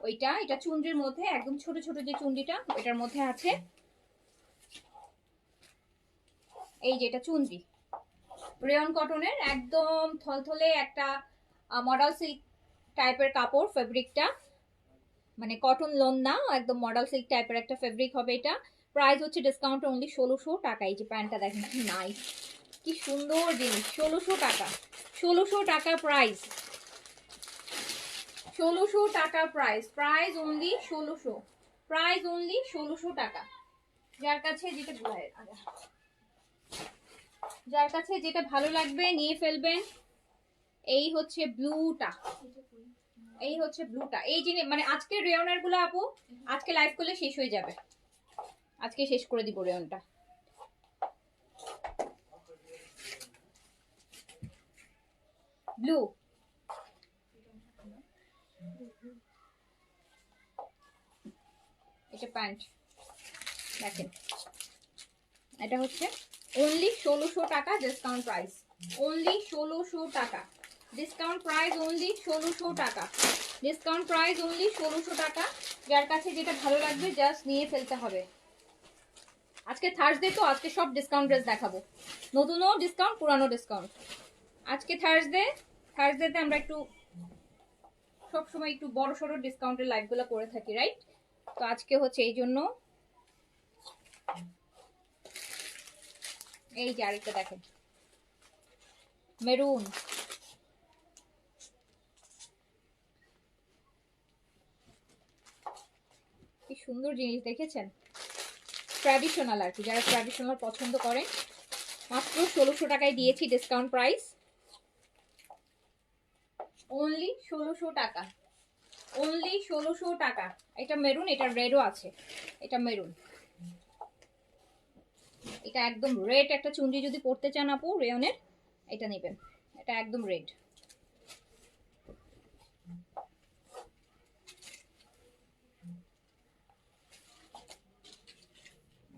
ওইটা, এটা চুনরির মধ্যে একদম ছোট ছোট যে চুনরিটা এটার মধ্যে আছে। এই যে এটা চুনরি, রেয়ন কটনের একদম থলথলে একটা মডেল সিল্ক টাইপের কাপড়, ফেব্রিকটা মানে কটন লোন না, একদম মডেল সিল্ক টাইপের একটা ফেব্রিক হবে এটা। প্রাইস হচ্ছে ডিসকাউন্ট অনলি 1600 টাকা। এই যে প্যান্টটা দেখেন কি নাইস, কি সুন্দর জিনিস, 1600 টাকা, 1600 টাকা প্রাইস, 1600 টাকা price, price only 1600, price only 1600 টাকা। যার কাছে যেটা যার কাছে যেটা ভালো লাগবে নিয়ে ফেলবেন। এই হচ্ছে ব্লুটা, এই হচ্ছে ব্লুটা। এই জিনিস মানে আজকে রেয়নের গুলো আপু আজকে লাইভ করলে শেষ হয়ে যাবে, আজকে শেষ করে দিব রেয়নটা। ব্লু, এটা প্যান্ট দেখেন, এটা হচ্ছে অনলি 1600 টাকা ডিসকাউন্ট প্রাইস, অনলি 1600 টাকা ডিসকাউন্ট প্রাইস, অনলি 1600 টাকা ডিসকাউন্ট প্রাইস, অনলি 1600 টাকা। যার কাছে যেটা ভালো লাগবে জাস্ট নিয়ে ফেলতে হবে। আজকে থার্সডে তো আজকে সব ডিসকাউন্ট ড্রেস দেখাবো, নতুনও ডিসকাউন্ট পুরানো ডিসকাউন্ট। আজকে থার্সডে, থার্সডেতে আমরা একটু সবসময় একটু বড় সড়ো ডিসকাউন্টের লাইভগুলো করে থাকি, রাইট? তো আজকে হচ্ছে এই জন্য। এই যে আরেকটা দেখেন মেরুন, কি সুন্দর জিনিস দেখেছেন, ট্র্যাডিশনাল আর কি, যারা ট্র্যাডিশনাল পছন্দ করেন মাত্র 1600 টাকায় দিয়েছি ডিসকাউন্ট প্রাইস, অনলি 1600 টাকা, অনলি 1600 টাকা। এটা মেরুন, এটা রেডও আছে, এটা মেরুন, এটা একদম রেড একটা চুনরি যদি পরতে চান আপু রেয়নের এটা নেবেন, এটা একদম রেড।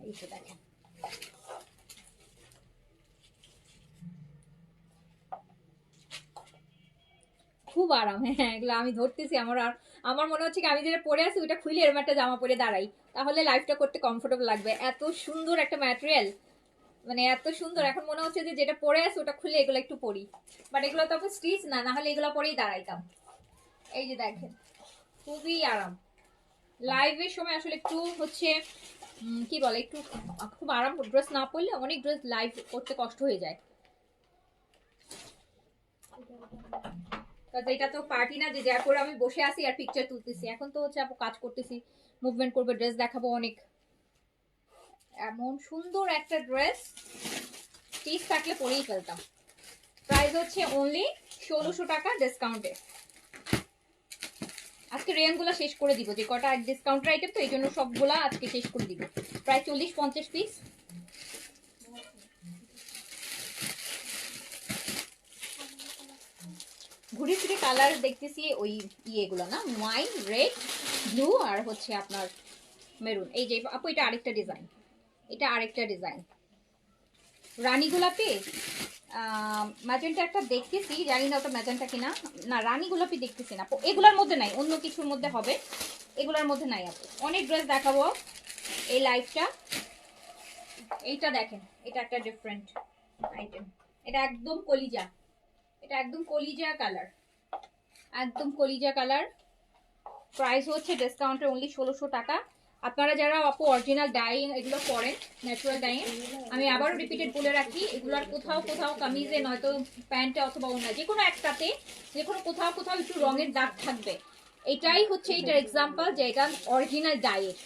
এই তো দেখেন খুব আরাম, হ্যাঁ এগুলো আমি ধরতেছি আমার, আর আমার মনে হচ্ছে কি আমি যেটা পরে আছি ওটা খুলে এরকম একটা জামা পরে দাঁড়াই, তাহলে লাইফটা করতে কমফোর্টেবল লাগবে। এত সুন্দর একটা ম্যাটেরিয়াল, মানে এত সুন্দর, এখন মনে হচ্ছে যে যেটা পরে আছে ওটা খুলে এগুলো একটু পরি, বাট এগুলো তো স্টিচ না, না হলে এগুলো পরেই দাঁড়াইতাম। এই যে দেখেন খুবই আরাম, লাইভের সময় আসলে একটু হচ্ছে কি বলে একটু খুব আরাম ড্রেস না পরলে অনেক ড্রেস লাইভ করতে কষ্ট হয়ে যায়। এটা তো পার্টি না যে যা করে আমি বসে আছি আর পিকচার তুলতেছি, এখন তো হচ্ছে আপু কাজ করতেছি, মুভমেন্ট করবে, ড্রেস দেখাবো অনেক। এমন সুন্দর একটা ড্রেস পিস থাকলে পরেই ফেলতাম। প্রাইস হচ্ছে অনলি 1600 টাকা ডিসকাউন্টে। আজকে রেয়নগুলো শেষ করে দিব, যে কটা ডিসকাউন্টের আইটেম তো এই জন্য সবগুলা আজকে শেষ করে দিব, প্রায় 40-50 পিস। ঘুরে ফিরে কালার দেখতেছি ওই ইয়েগুলো না, ওয়াইন, রেড, ব্লু আর হচ্ছে আপনার মেরুন। এই যে আপু এটা আরেকটা ডিজাইন, এটা আরেকটা ডিজাইন রানী গোলাপি, ম্যাজেন্টা একটা দেখতেছি, জানি না ওটা ম্যাজেন্টা কিনা, না রানী গোলাপি দেখতেছি না, এগুলোর মধ্যে নাই, অন্য কিছুর মধ্যে হবে, এগুলোর মধ্যে নাই আপু। অনেক ড্রেস দেখাবো এই লাইভটা। এইটা দেখেন, এটা একটা ডিফারেন্ট আইটেম, এটা একদম কলিজা, এটা একদম কলিজা কালার, একদম কলিজা কালার। প্রাইস হচ্ছে ডিসকাউন্টে অনলি 1600 টাকা। আপনারা যারা আপু অরিজিনাল ডাইং এগুলো পরেন, ন্যাচারাল ডাইং, আমি আবারও রিপিটেড বলে রাখি, এগুলোর কোথাও কোথাও কামিজে নয়তো প্যান্টে অথবা অন্য যে কোনো একটাতে, যে কোনো কোথাও কোথাও একটু রঙের দাগ থাকবে। এটাই হচ্ছে এটার এক্সাম্পল যে এটা অরিজিনাল ডাইয়ের।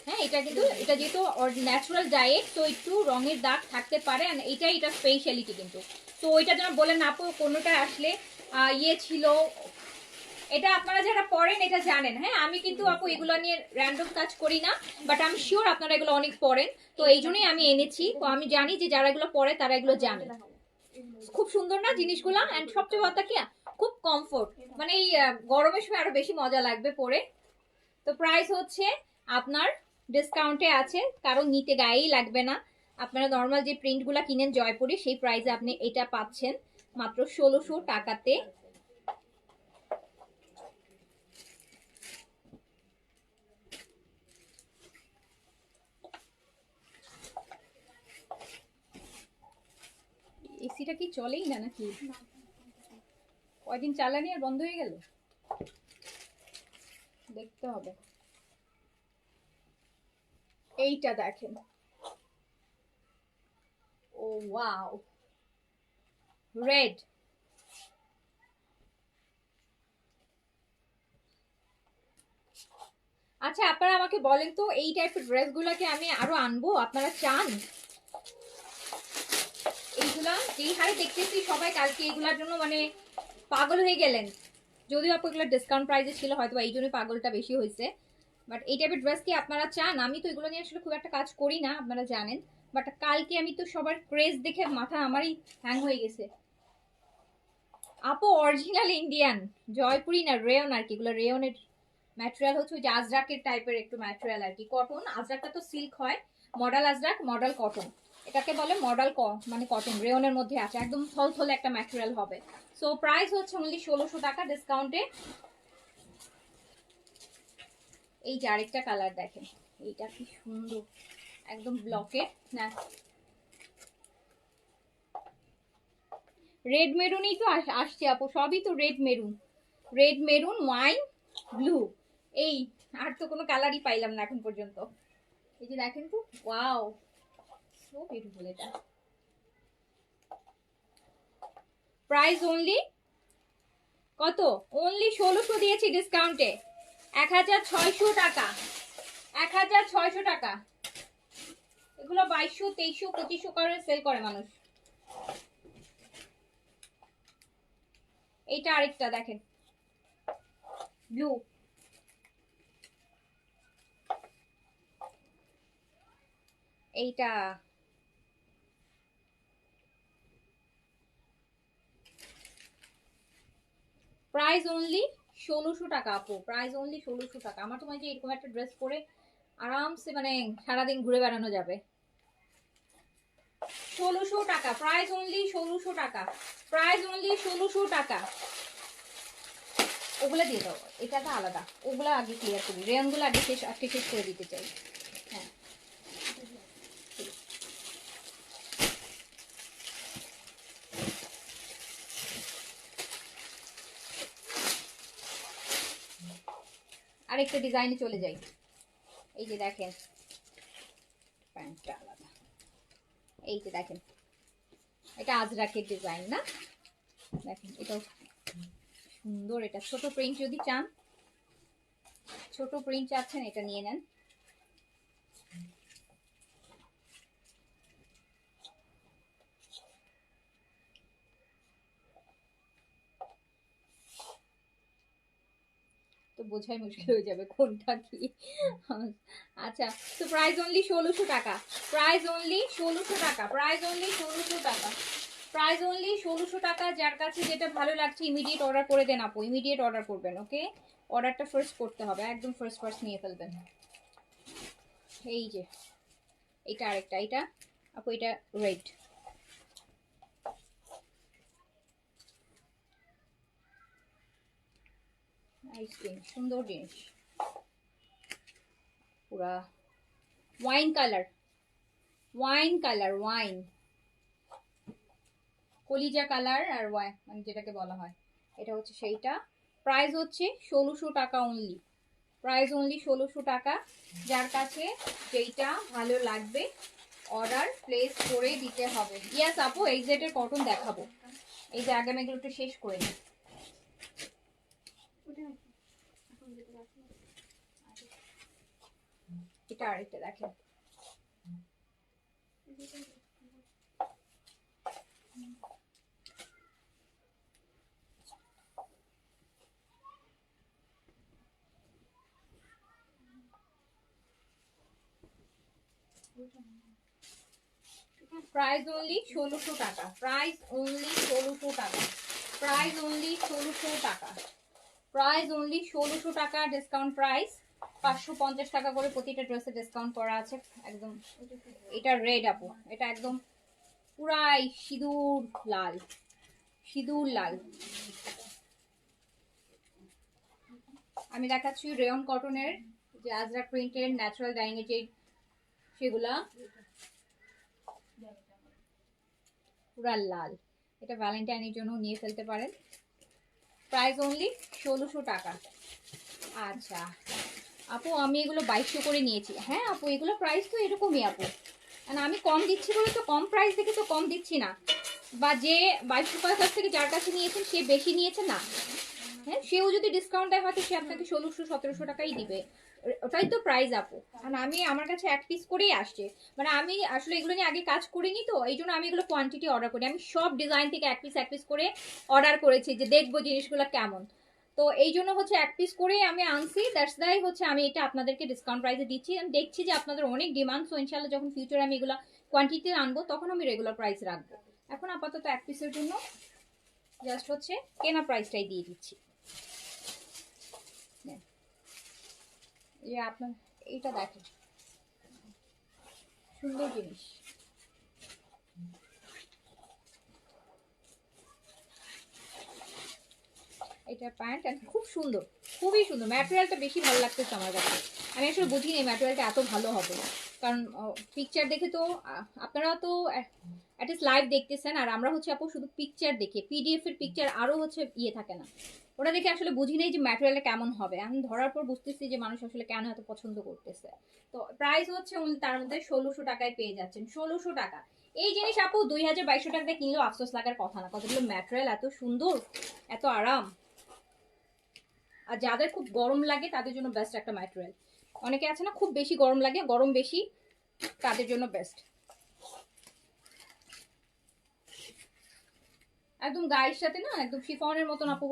হ্যাঁ, এটা কিন্তু এটা যেহেতু ন্যাচারাল ডায়েট, তো একটু রঙের দাগ থাকতে পারে, আর এটাই এটা স্পেশালিটি কিন্তু। তো ওইটা যেন বলেন আপু কোনোটা আসলে ইয়ে ছিল, এটা আপনারা যারা পড়েন এটা জানেন। হ্যাঁ, আমি কিন্তু আপু এগুলো নিয়ে র্যান্ডম কাজ করি না, বাট আমি শিওর আপনারা এগুলো অনেক পড়েন, তো এই জন্যই আমি এনেছি। তো আমি জানি যে যারা এগুলো পড়ে তারা এগুলো জানে। খুব সুন্দর না জিনিসগুলো, এন্ড সবচেয়ে কথা কি খুব কমফোর্ট, মানে এই গরমের সময় আরো বেশি মজা লাগবে পরে। তো প্রাইস হচ্ছে আপনার ডিসকাউন্টে আছে, কারণ নিতে গায়েই লাগবে না। আপনারা নর্মাল যে প্রিন্টগুলো কিনেন জয়পুরে, সেই প্রাইসে আপনি এটা পাচ্ছেন মাত্র 1600 টাকাতে। এসিটা কি চলেই না নাকি? কয়দিন চালানি আর বন্ধ হয়ে গেল, দেখতে হবে। এইটা দেখেন, ও ওয়াও, রেড। আচ্ছা আপনারা আমাকে বলেন তো, এই টাইপের ড্রেসগুলোকে আমি আরো আনবো, আপনারা চান? এইগুলা যেই হারে দেখতেছি সবাই কালকে এগুলার জন্য মানে পাগল হয়ে গেলেন। যদিও আপু এগুলো ডিসকাউন্ট প্রাইসে ছিল, হয়তো এই জন্য পাগলটা বেশি হয়েছে। বাট এই টাইপের ড্রেস কি আপনারা চান? আমি তো এগুলো নিয়ে আসলে খুব একটা কাজ করি না, আপনারা জানেন। বাট কালকে আমি তো সবার ক্রেজ দেখে মাথা আমারই হ্যাং হয়ে গেছে। আপু অরিজিনাল ইন্ডিয়ান জয়পুরি না, রেয়ন আর কি, এগুলো রেয়নের ম্যাটেরিয়াল হচ্ছে ওই যে আজরাকের টাইপের একটু ম্যাটেরিয়াল আর কি, কটন। আজরাকটা তো সিল্ক হয়, মডেল আজরাক, মডেল কটন, এটাকে বলে মডেল মানে কটন, রেয়নের মধ্যে আছে, একদম থলথলে একটা ম্যাটেরিয়াল হবে। সো প্রাইস হচ্ছে অনলি 1600 টাকা ডিসকাউন্টে। এই যে আরেকটা কালার দেখেন, এইটা কি সুন্দর, একদম ব্লকের না, রেড মেরুনই তো আসছে আপু, সবই তো red maroon, red maroon, wine, blue, এই আর তো কোনো কালারই পাইলাম না এখন পর্যন্ত। এই যে দেখেন তো, ওয়াও, সো বিউটিফুল। এটা প্রাইস অনলি কত? অনলি 1600 দিয়েছি ডিসকাউন্টে, 1600 টাকা, 1600 টাকা। এগুলো 2200, 2300, 2500 করে সেল করে মানুষ। এইটা আরেকটা দেখেন, ব্লু, এইটা প্রাইস অনলি 1600 টাকা আপু, প্রাইস অনলি 1600 টাকা। আমার তো মনে হয় যে এরকম একটা ড্রেস পরে আরামসে মানে সারাদিন ঘুরে বেড়ানো যাবে। 1600 টাকা, প্রাইস অনলি 1600 টাকা, প্রাইস অনলি 1600 টাকা। ওগুলা দিয়ে দাও, এটা তো আলাদা, ওগুলা আগে ক্লিয়ার করি, রেয়নগুলো আগে শেষ করে দিতে চাই। হ্যাঁ, আরেকটা ডিজাইনে চলে যাই। এই যে দেখেন, প্যান্টটা আলাদা, এই যে দেখেন, এটা আজরাকের ডিজাইন না, দেখেন এটাও সুন্দর। এটা ছোট প্রিন্ট যদি চান, ছোট প্রিন্ট চাচ্ছেন, এটা নিয়ে নেন। তো বোঝাই মুশকিল হয়ে যাবে কোনটা কি। আচ্ছা, তো প্রাইস অনলি 1600 টাকা, প্রাইস অনলি 1600 টাকা, প্রাইস অনলি 1600 টাকা, প্রাইস অনলি 1600 টাকা। যার কাছে যেটা ভালো লাগছে ইমিডিয়েট অর্ডার করে দেন আপু, ইমিডিয়েট অর্ডার করবেন। ওকে, অর্ডারটা ফার্স্ট করতে হবে, একদম ফার্স্ট নিয়ে ফেলবেন। এই যে এটা আরেকটা, এটা আপু, এটা রেড, আইসক্রিম, সুন্দর জিনিস, পুরা wine colour, wine colour, wine, কলিজা কালার আর মানে যেটাকে বলা হয়, এটা হচ্ছে সেইটা। প্রাইস হচ্ছে 1600 টাকা অনলি, প্রাইস অনলি 1600 টাকা। যার কাছে যেইটা ভালো লাগবে অর্ডার প্লেস করে দিতে হবে। ইয়াস আপু, এক্সাক্টের কটন দেখাবো। এই যে আগে আমি এগুলো একটু শেষ করে নিই। এটা আরেকটা দেখেন, প্রাইস অনলি 1600 টাকা, প্রাইস অনলি 1600 টাকা, প্রাইস অনলি 1600 টাকা, প্রাইস অনলি 1600 টাকা। ডিসকাউন্ট প্রাইস 550 টাকা করে প্রতিটা ড্রেসে ডিসকাউন্ট করা আছে একদম। এটা রেড আপু, এটা একদম পুরাই সিঁদুর লাল, সিঁদুর লাল। আমি দেখাচ্ছি রেয়ন কটনের যে আজরাক প্রিন্টের ন্যাচারাল ডাইং এর যে সেগুলা পুরা লাল। এটা ভ্যালেন্টাইনের জন্য নিয়ে ফেলতে পারেন। প্রাইস অনলি 1600 টাকা। আচ্ছা আপু, আমি এগুলো 2200 করে নিয়েছি। হ্যাঁ আপু, এগুলো প্রাইস তো এরকমই আপু, মানে আমি কম দিচ্ছি বলে তো কম প্রাইস দেখে তো কম দিচ্ছি না, বা যে 2200 কাছ থেকে যার কাছে নিয়েছেন সে বেশি নিয়েছে না। হ্যাঁ, সেও যদি ডিসকাউন্ট দেয় হয়তো সে আপনাকে 1600-1700 টাকাই দিবে, ওটাই তো প্রাইস আপু। কারণ আমি আমার কাছে এক পিস করেই আসছে, মানে আমি আসলে এগুলো নিয়ে আগে কাজ করিনি তো এই জন্য আমি এগুলো কোয়ান্টিটি অর্ডার করি। আমি সব ডিজাইন থেকে এক পিস করে অর্ডার করেছি যে দেখবো জিনিসগুলো কেমন। তো এই জন্য হচ্ছে এক পিস করেই আমি আনছি, দ্যাটস দাই হচ্ছে আমি এটা আপনাদেরকে ডিসকাউন্ট প্রাইসে দিচ্ছি। আমি দেখছি যে আপনাদের অনেক ডিমান্ড, সো ইনশাল্লাহ যখন ফিউচারে আমি এগুলো কোয়ান্টিটি আনবো তখন আমি রেগুলার প্রাইস রাখবো। এখন আপাতত এক পিসের জন্য জাস্ট হচ্ছে কেনা প্রাইসটাই দিয়ে দিচ্ছি। যে আপনার এইটা দেখেন, সুন্দর জিনিস। এটা প্যান্ট খুব সুন্দর, খুবই সুন্দর। ম্যাটেরিয়ালটা বেশি ভালো লাগতেছে আমার কাছে। আমি আসলে বুঝিনি ম্যাটেরিয়ালটা এত ভালো হবে, কারণ পিকচার দেখে তো আপনারা তো অ্যাটলিস্ট লাইভ দেখতেছেন, আর আমরা হচ্ছে আপু শুধু পিকচার দেখে, পিডিএফ এর পিকচার আরও হচ্ছে ইয়ে থাকে না, ওটা দেখে আসলে বুঝি নেই যে ম্যাটেরিয়ালটা কেমন হবে। আমি ধরার পর বুঝতেছি যে মানুষ আসলে কেন এত পছন্দ করতেছে। তো প্রাইস হচ্ছে তার মধ্যে 1600 টাকায় পেয়ে যাচ্ছেন, 1600 টাকা। এই জিনিস আপু 2200 টাকা দিয়ে কিনলেও আফসোস লাগার কথা না, কতগুলো ম্যাটেরিয়াল এত সুন্দর, এত আরাম। আর যাদের খুব গরম লাগে তাদের জন্য বেস্ট একটা ম্যাটেরিয়াল। অনেকে আছে না খুব বেশি গরম লাগে, গরম বেশি, তাদের জন্য বেস্ট। একদম গায়ের সাথে না, একদম শিফনের মতন আপু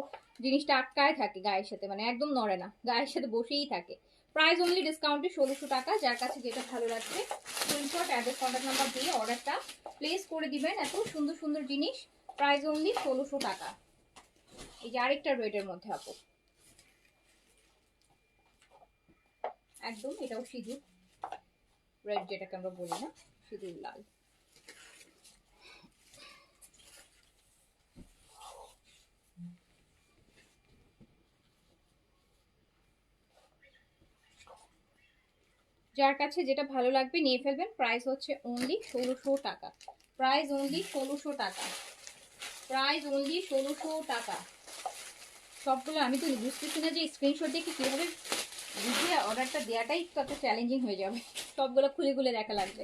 জিনিসটা আটকায় থাকে গায়ের সাথে, মানে একদম নড়ে না, গায়ের সাথে বসেই থাকে। প্রাইস অনলি ডিসকাউন্টে 1600 টাকা। যার কাছে যেটা ভালো লাগছে স্ক্রিনশট, অ্যাড্রেস, কন্ট্যাক্ট নাম্বার দিয়ে অর্ডারটা প্লেস করে দিবেন। এত সুন্দর সুন্দর জিনিস, প্রাইস অনলি 1600 টাকা। এই যে আরেকটা রেডের মধ্যে আপু, একদম এটাও সিঁদুর রেড, যেটাকে আমরা বলি না, সিঁদুর লাল। যার কাছে যেটা ভালো লাগবে নিয়ে ফেলবেন। প্রাইস হচ্ছে অনলি 1600 টাকা, প্রাইস অনলি 1600 টাকা, প্রাইস অনলি 1600 টাকা। সবগুলো আমি তো বুঝতেছি না যে স্ক্রিনশট দেখে কীভাবে বুঝে অর্ডারটা দেওয়াটাই কত চ্যালেঞ্জিং হয়ে যাবে, সবগুলো খুলে খুলে দেখা লাগবে।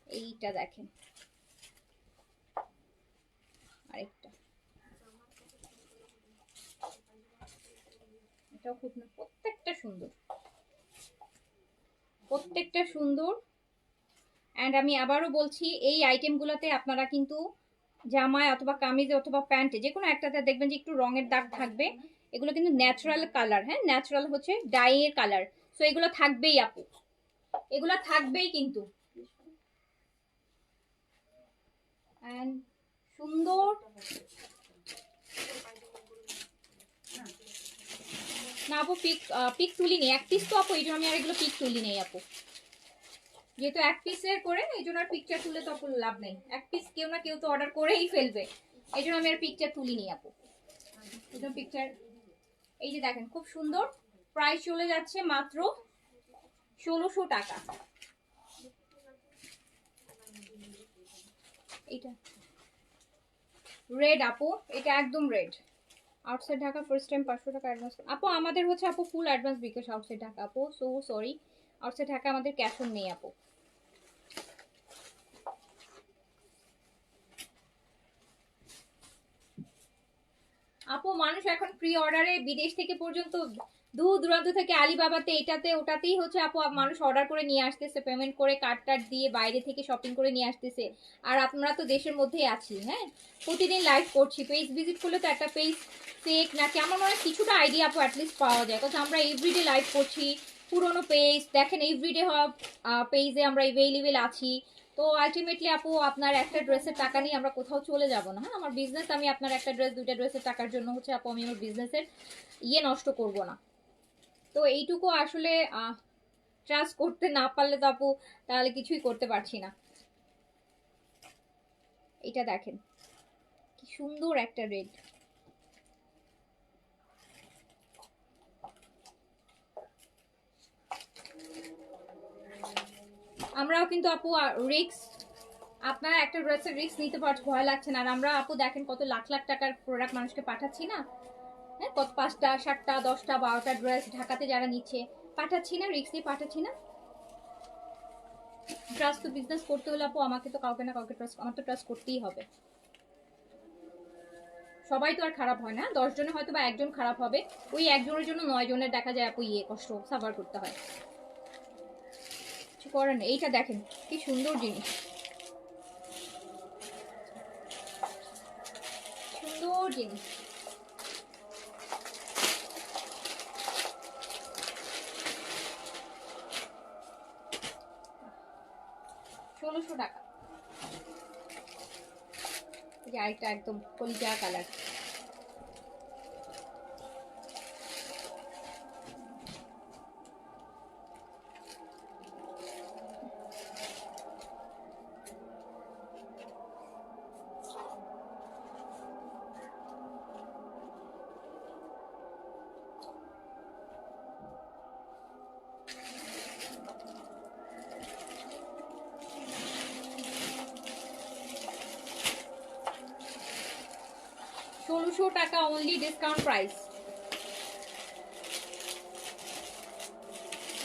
এইটা দেখেন, আরেকটা, এটাও খুব, প্রত্যেকটা সুন্দর, প্রত্যেকটা সুন্দর। অ্যান্ড আমি আবারও বলছি এই আইটেমগুলোতে আপনারা কিন্তু জামায় অথবা কামিজে অথবা প্যান্টে যে কোনো একটাতে দেখবেন যে একটু রঙের দাগ থাকবে। এগুলো কিন্তু ন্যাচারাল কালার, হ্যাঁ ন্যাচারাল হচ্ছে ডাই এর কালার, সো এগুলো থাকবেই আপু, এগুলো থাকবেই কিন্তু। অ্যান্ড সুন্দর না আপু, পিক তুলি নেই, এক পিস তো আপু, এই জন্য আমি আর এগুলো পিক তুলি নেই আপু, যেহেতু এক পিসের করে এই জন্য আর পিকচার তুলে তো আপু লাভ নেই। এক পিস কেউ না কেউ তো অর্ডার করেই ফেলবে, এই জন্য আমি আর পিকচার তুলি নি আপু। এই জন্য পিকচার, এই যে দেখেন খুব সুন্দর, প্রাইস চলে যাচ্ছে মাত্র 1600 টাকা, এইটা রেড আপু, এটা একদম red. Outside Dhaka first time 500 টাকা অ্যাডভান্স আপু। আমাদের হচ্ছে আপু ফুল অ্যাডভান্স বিকাশ আউটসাইড ঢাকা আপু, সো সরি। আউটসাইড ঢাকা আমাদের ক্যাশ অন নেই আপু। আপু মানুষ এখন প্রি অর্ডারে বিদেশ থেকে পর্যন্ত দূর দূরান্ত থেকে আলিবাবাতে এটাতে ওটাতেই হচ্ছে আপু মানুষ অর্ডার করে নিয়ে আসতেছে, পেমেন্ট করে কার্ড টার্ড দিয়ে বাইরে থেকে শপিং করে নিয়ে আসতেছে। আর আমরা তো দেশের মধ্যেই আছি। হ্যাঁ, প্রতিদিন লাইভ করছি, পেজ ভিজিট করলে তো একটা পেজ ফেক নাকি আমার মনে হয় কিছুটা আইডিয়া আপু অ্যাটলিস্ট পাওয়া যায়, কারণ আমরা এভরিডে লাইভ করছি। পুরোনো পেজ দেখেন, এভরিডে পেজে আমরা অ্যাভেলেবেল আছি। তো আলটিমেটলি আপু আপনার একটা ড্রেসের টাকা নিয়ে আমরা কোথাও চলে যাব না। হ্যাঁ, আমার বিজনেস, আমি আপনার একটা ড্রেস দুইটা ড্রেসের টাকার জন্য হচ্ছে আপু আমি আমার বিজনেসের নষ্ট করব না। তো এইটুকু আসলে ট্রাস্ট করতে না পারলে তো আপু তাহলে কিছুই করতে পারছি না। এটা দেখেন কি সুন্দর একটা রেড। আমরাও কিন্তু আপু রিক্স, আপনারা একটা ড্রেসের রিস্ক নিতে পারছে, ভয় লাগছে না। আর আমরা আপু দেখেন কত লাখ লাখ টাকার প্রোডাক্ট মানুষকে পাঠাচ্ছি না। হ্যাঁ, কত 5টা 7টা 10টা 12টা ড্রেস ঢাকাতে যারা নিচ্ছে পাঠাচ্ছি না, রিস্ক দিয়ে পাঠাচ্ছি না। ট্রাস্ট তো বিজনেস করতে হলে আপু আমাকে তো কাউকে না কাউকে ট্রাস্ট, আমার তো ট্রাস্ট করতেই হবে। সবাই তো আর খারাপ হয় না, 10 জনে হয়তো বা একজন খারাপ হবে, ওই একজনের জন্য 9 জনের দেখা যায় আপু কষ্ট সাফার করতে হয়। কিছু করার নেই। এইটা দেখেন কি সুন্দর জিনিস, সুন্দর জিনিস। ষোলোশো টাকা। এই যে আরেকটা একদম কলিজা কালার। ষোলোশো টাকা অনলি, ডিসকাউন্ট প্রাইস।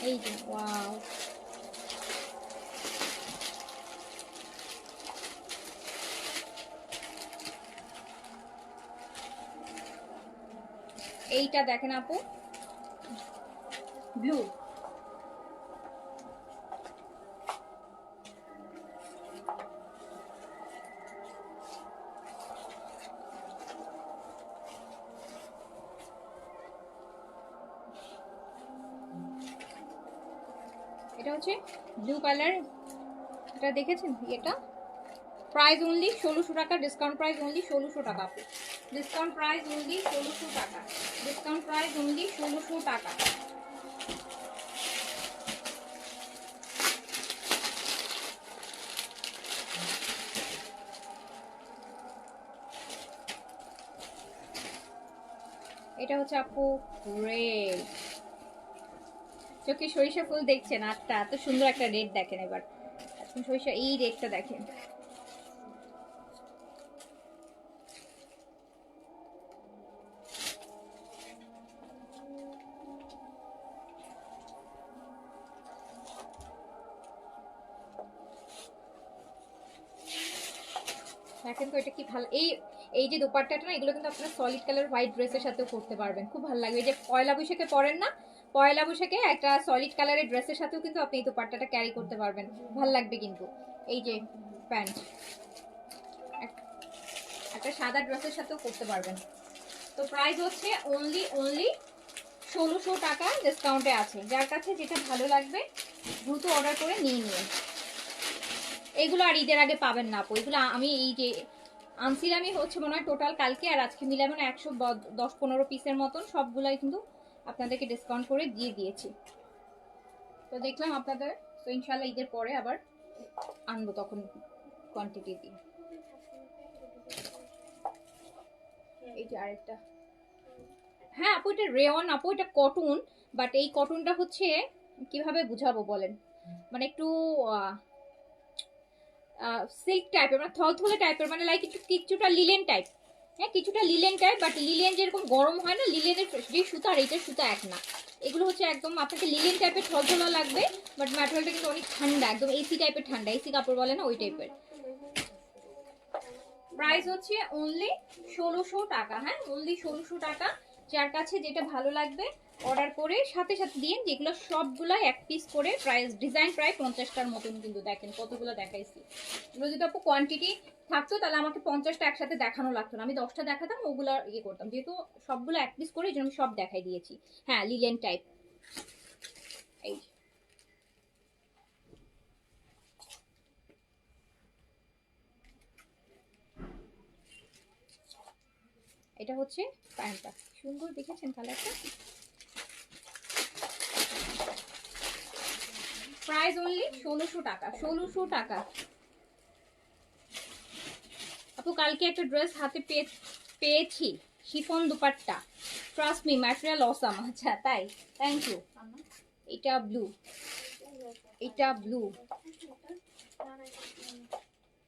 এই যে ওয়াও, এইটা দেখেন আপু ব্লু। এটা হচ্ছে ব্লু কালার, এটা দেখেছেন? এটা প্রাইস অনলি 1600 টাকা, ডিসকাউন্ট প্রাইস অনলি 1600 টাকা আপু। ডিসকাউন্ট প্রাইস অনলি 1600 টাকা, ডিসকাউন্ট প্রাইস অনলি 1600 টাকা। এটা হচ্ছে আপু রেড, চোখে সরিষা ফুল দেখছেন? আটটা এত সুন্দর একটা রেড দেখেন। এবার এখন সরিষা, এই রেডটা দেখেন। দেখেন তো এটা কি ভালো। এই এই যে দোপাট্টাটা না, এগুলো কিন্তু আপনারা সলিড কালার হোয়াইট ড্রেসের সাথেও পরতে পারবেন, খুব ভালো লাগবে। এই যে পয়লা বৈশাখে পরেন না, পয়লা বৈশাখে একটা সলিড কালারের ড্রেসের সাথেও কিন্তু আপনি এই দোপাট্টাটা ক্যারি করতে পারবেন, ভালো লাগবে কিন্তু। এই যে প্যান্ট একটা সাদা ড্রেসের সাথেও করতে পারবেন। তো প্রাইস হচ্ছে অনলি 1600 টাকা, ডিসকাউন্টে আছে। যার কাছে যেটা ভালো লাগবে দ্রুত অর্ডার করে নিয়ে নিন। এগুলো আর ঈদের আগে পাবেন না আপু। এগুলো আমি এই যে আনছিলামই হচ্ছে মনে হয় টোটাল কালকে আর আজকে মিলে মানে 110-15 পিসের মতন, সবগুলাই কিন্তু আপনাদেরকে ডিসকাউন্ট করে দিয়ে দিয়েছি। তো দেখলাম আপনাদের, তো ইনশাল্লাহ ঈদের পরে আবার আনবো, তখন কোয়ান্টিটি দিয়ে। এই যে আরেকটা, হ্যাঁ আপু এটা রেয়ন আপু, এটা কটন, বাট এই কটনটা হচ্ছে কিভাবে বুঝাবো বলেন, মানে একটু সিল্ক টাইপের, মানে থলথলে টাইপের, মানে লাইক কিছুটা লিলেন টাইপ। হ্যাঁ, কিছুটা লিলেন টাইপ, বাট লিলেন যেরকম গরম হয় না, লিলেনের যে সুতা আর এইটার সুতা এক না। এগুলো হচ্ছে একদম আপনাকে লিলেন টাইপের থলথলা লাগবে, বাট ম্যাটেরিয়ালটা কিন্তু অনেক ঠান্ডা, একদম এসি টাইপের ঠান্ডা, এসি কাপড় বলে না ওই টাইপের। প্রাইস হচ্ছে অনলি 1600 টাকা। হ্যাঁ, অনলি 1600 টাকা। যার কাছে যেটা ভালো লাগবে অর্ডার করে সাথে সাথে দিন, যেগুলো সবগুলো এক পিস করে। প্রাইস ডিজাইন প্রায় 50টার মতন, কিন্তু দেখেন কতগুলো দেখাইছি। এগুলো যদি আপু কোয়ান্টিটি থাকতো তাহলে আমাকে 50টা একসাথে দেখানো লাগতো না, আমি 10টা দেখাতাম, ওগুলো ইয়ে করতাম। যেহেতু সবগুলো এক পিস করে এই জন্য আমি সব দেখাই দিয়েছি। হ্যাঁ, লিলেন টাইপ। এই এটা হচ্ছে প্যান্টটা, সুন্দর দেখেছেন কালারটা। প্রাইস অনলি 1600 টাকা। 1600 টাকা। আপু কালকে একটা ড্রেস হাতে পেয়েছি, chiffon dupatta, trust me material awesome. আচ্ছা তাই, থ্যাংক ইউ। এটা ব্লু, এটা ব্লু,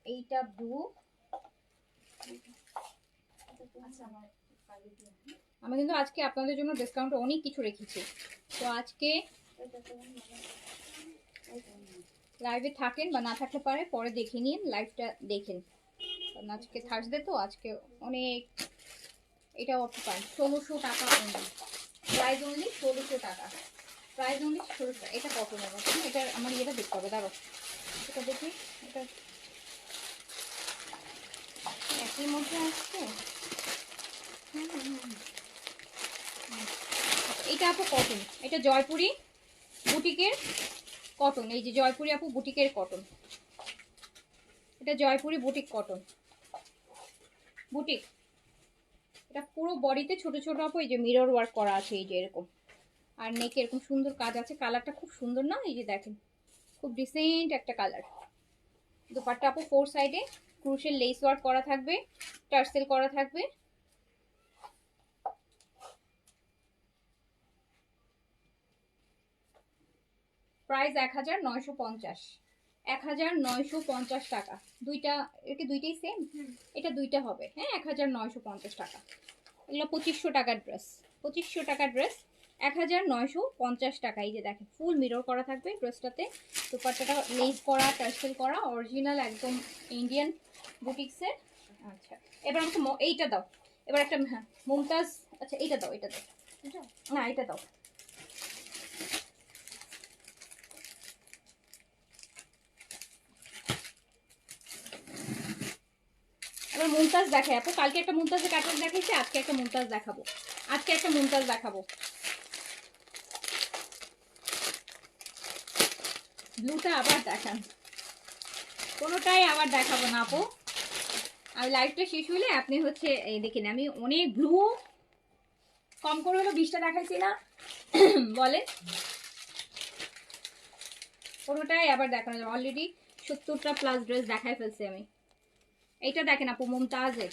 এইটা ব্লু। আমি কিন্তু আজকে আপনাদের জন্য ডিসকাউন্ট অনেক কিছু রেখেছি, তো আজকে লাইভে থাকেন বা না থাকলে পারে পরে দেখে নিন, লাইভটা দেখেন, কারণ আজকে থার্সডে তো আজকে অনেক। এটাও আপনি পান 1600 টাকা অনলি। প্রাইস অনলি 1600 টাকা। Price only 1600। এটা কত নেব? এটা আমার এটা দেখতে হবে, দাঁড়ো এটা দেখি। এটা একই মধ্যে আসছে। এটা আপু কটন, এটা জয়পুরি বুটিকের কটন। এই যে জয়পুরি আপু বুটিকের কটন, এটা জয়পুরি বুটিক কটন, বুটিক। এটা পুরো বডিতে ছোট ছোট আপু এই যে মিরর ওয়ার্ক করা আছে, এই যে এরকম। আর নেকে এরকম সুন্দর কাজ আছে। কালারটা খুব সুন্দর না? এই যে দেখেন, খুব ডিসেন্ট একটা কালার। দুপাট্টা আপু 4 সাইডে ক্রুশের লেস ওয়ার্ক করা থাকবে, টার্সেল করা থাকবে। প্রাইস 1950। 1950 টাকা। দুইটা, এটা দুইটাই সেম। এটা দুইটা হবে। হ্যাঁ, 1950 টাকা। এগুলো 2500 টাকার ড্রেস, 2500 টাকার ড্রেস 1950 টাকা। এই যে দেখেন ফুল মিরর করা থাকবে ড্রেসটাতে, দুপাট্টাটা লেস করা, টার্সেল করা, অরিজিনাল একদম ইন্ডিয়ান বুটিক্সের। আচ্ছা, এবার আমাকে এইটা দাও। এবার একটা, হ্যাঁ মুমতাজ। আচ্ছা এইটা দাও, এটা দাও, না এটা দাও। এবার মুমতাজ দেখাই আপু। কালকে একটা মুমতাজের কাটার দেখাইছি, আজকে একটা মুমতাজ দেখাবো। আজকে একটা মুমতাজ দেখাবো। ব্লুটা আবার দেখান, কোনোটাই আবার দেখাবো না আপু। আর লাইভটা শেষ হইলে আপনি হচ্ছে এই দেখেন, আমি অনেক ব্লু কম করে হলো 20টা দেখাইছি না বলে, কোনোটাই আবার দেখানো যাবে। অলরেডি 70টা প্লাস ড্রেস দেখাই ফেলছি আমি। এইটা দেখেন আপু, মুমতাজের,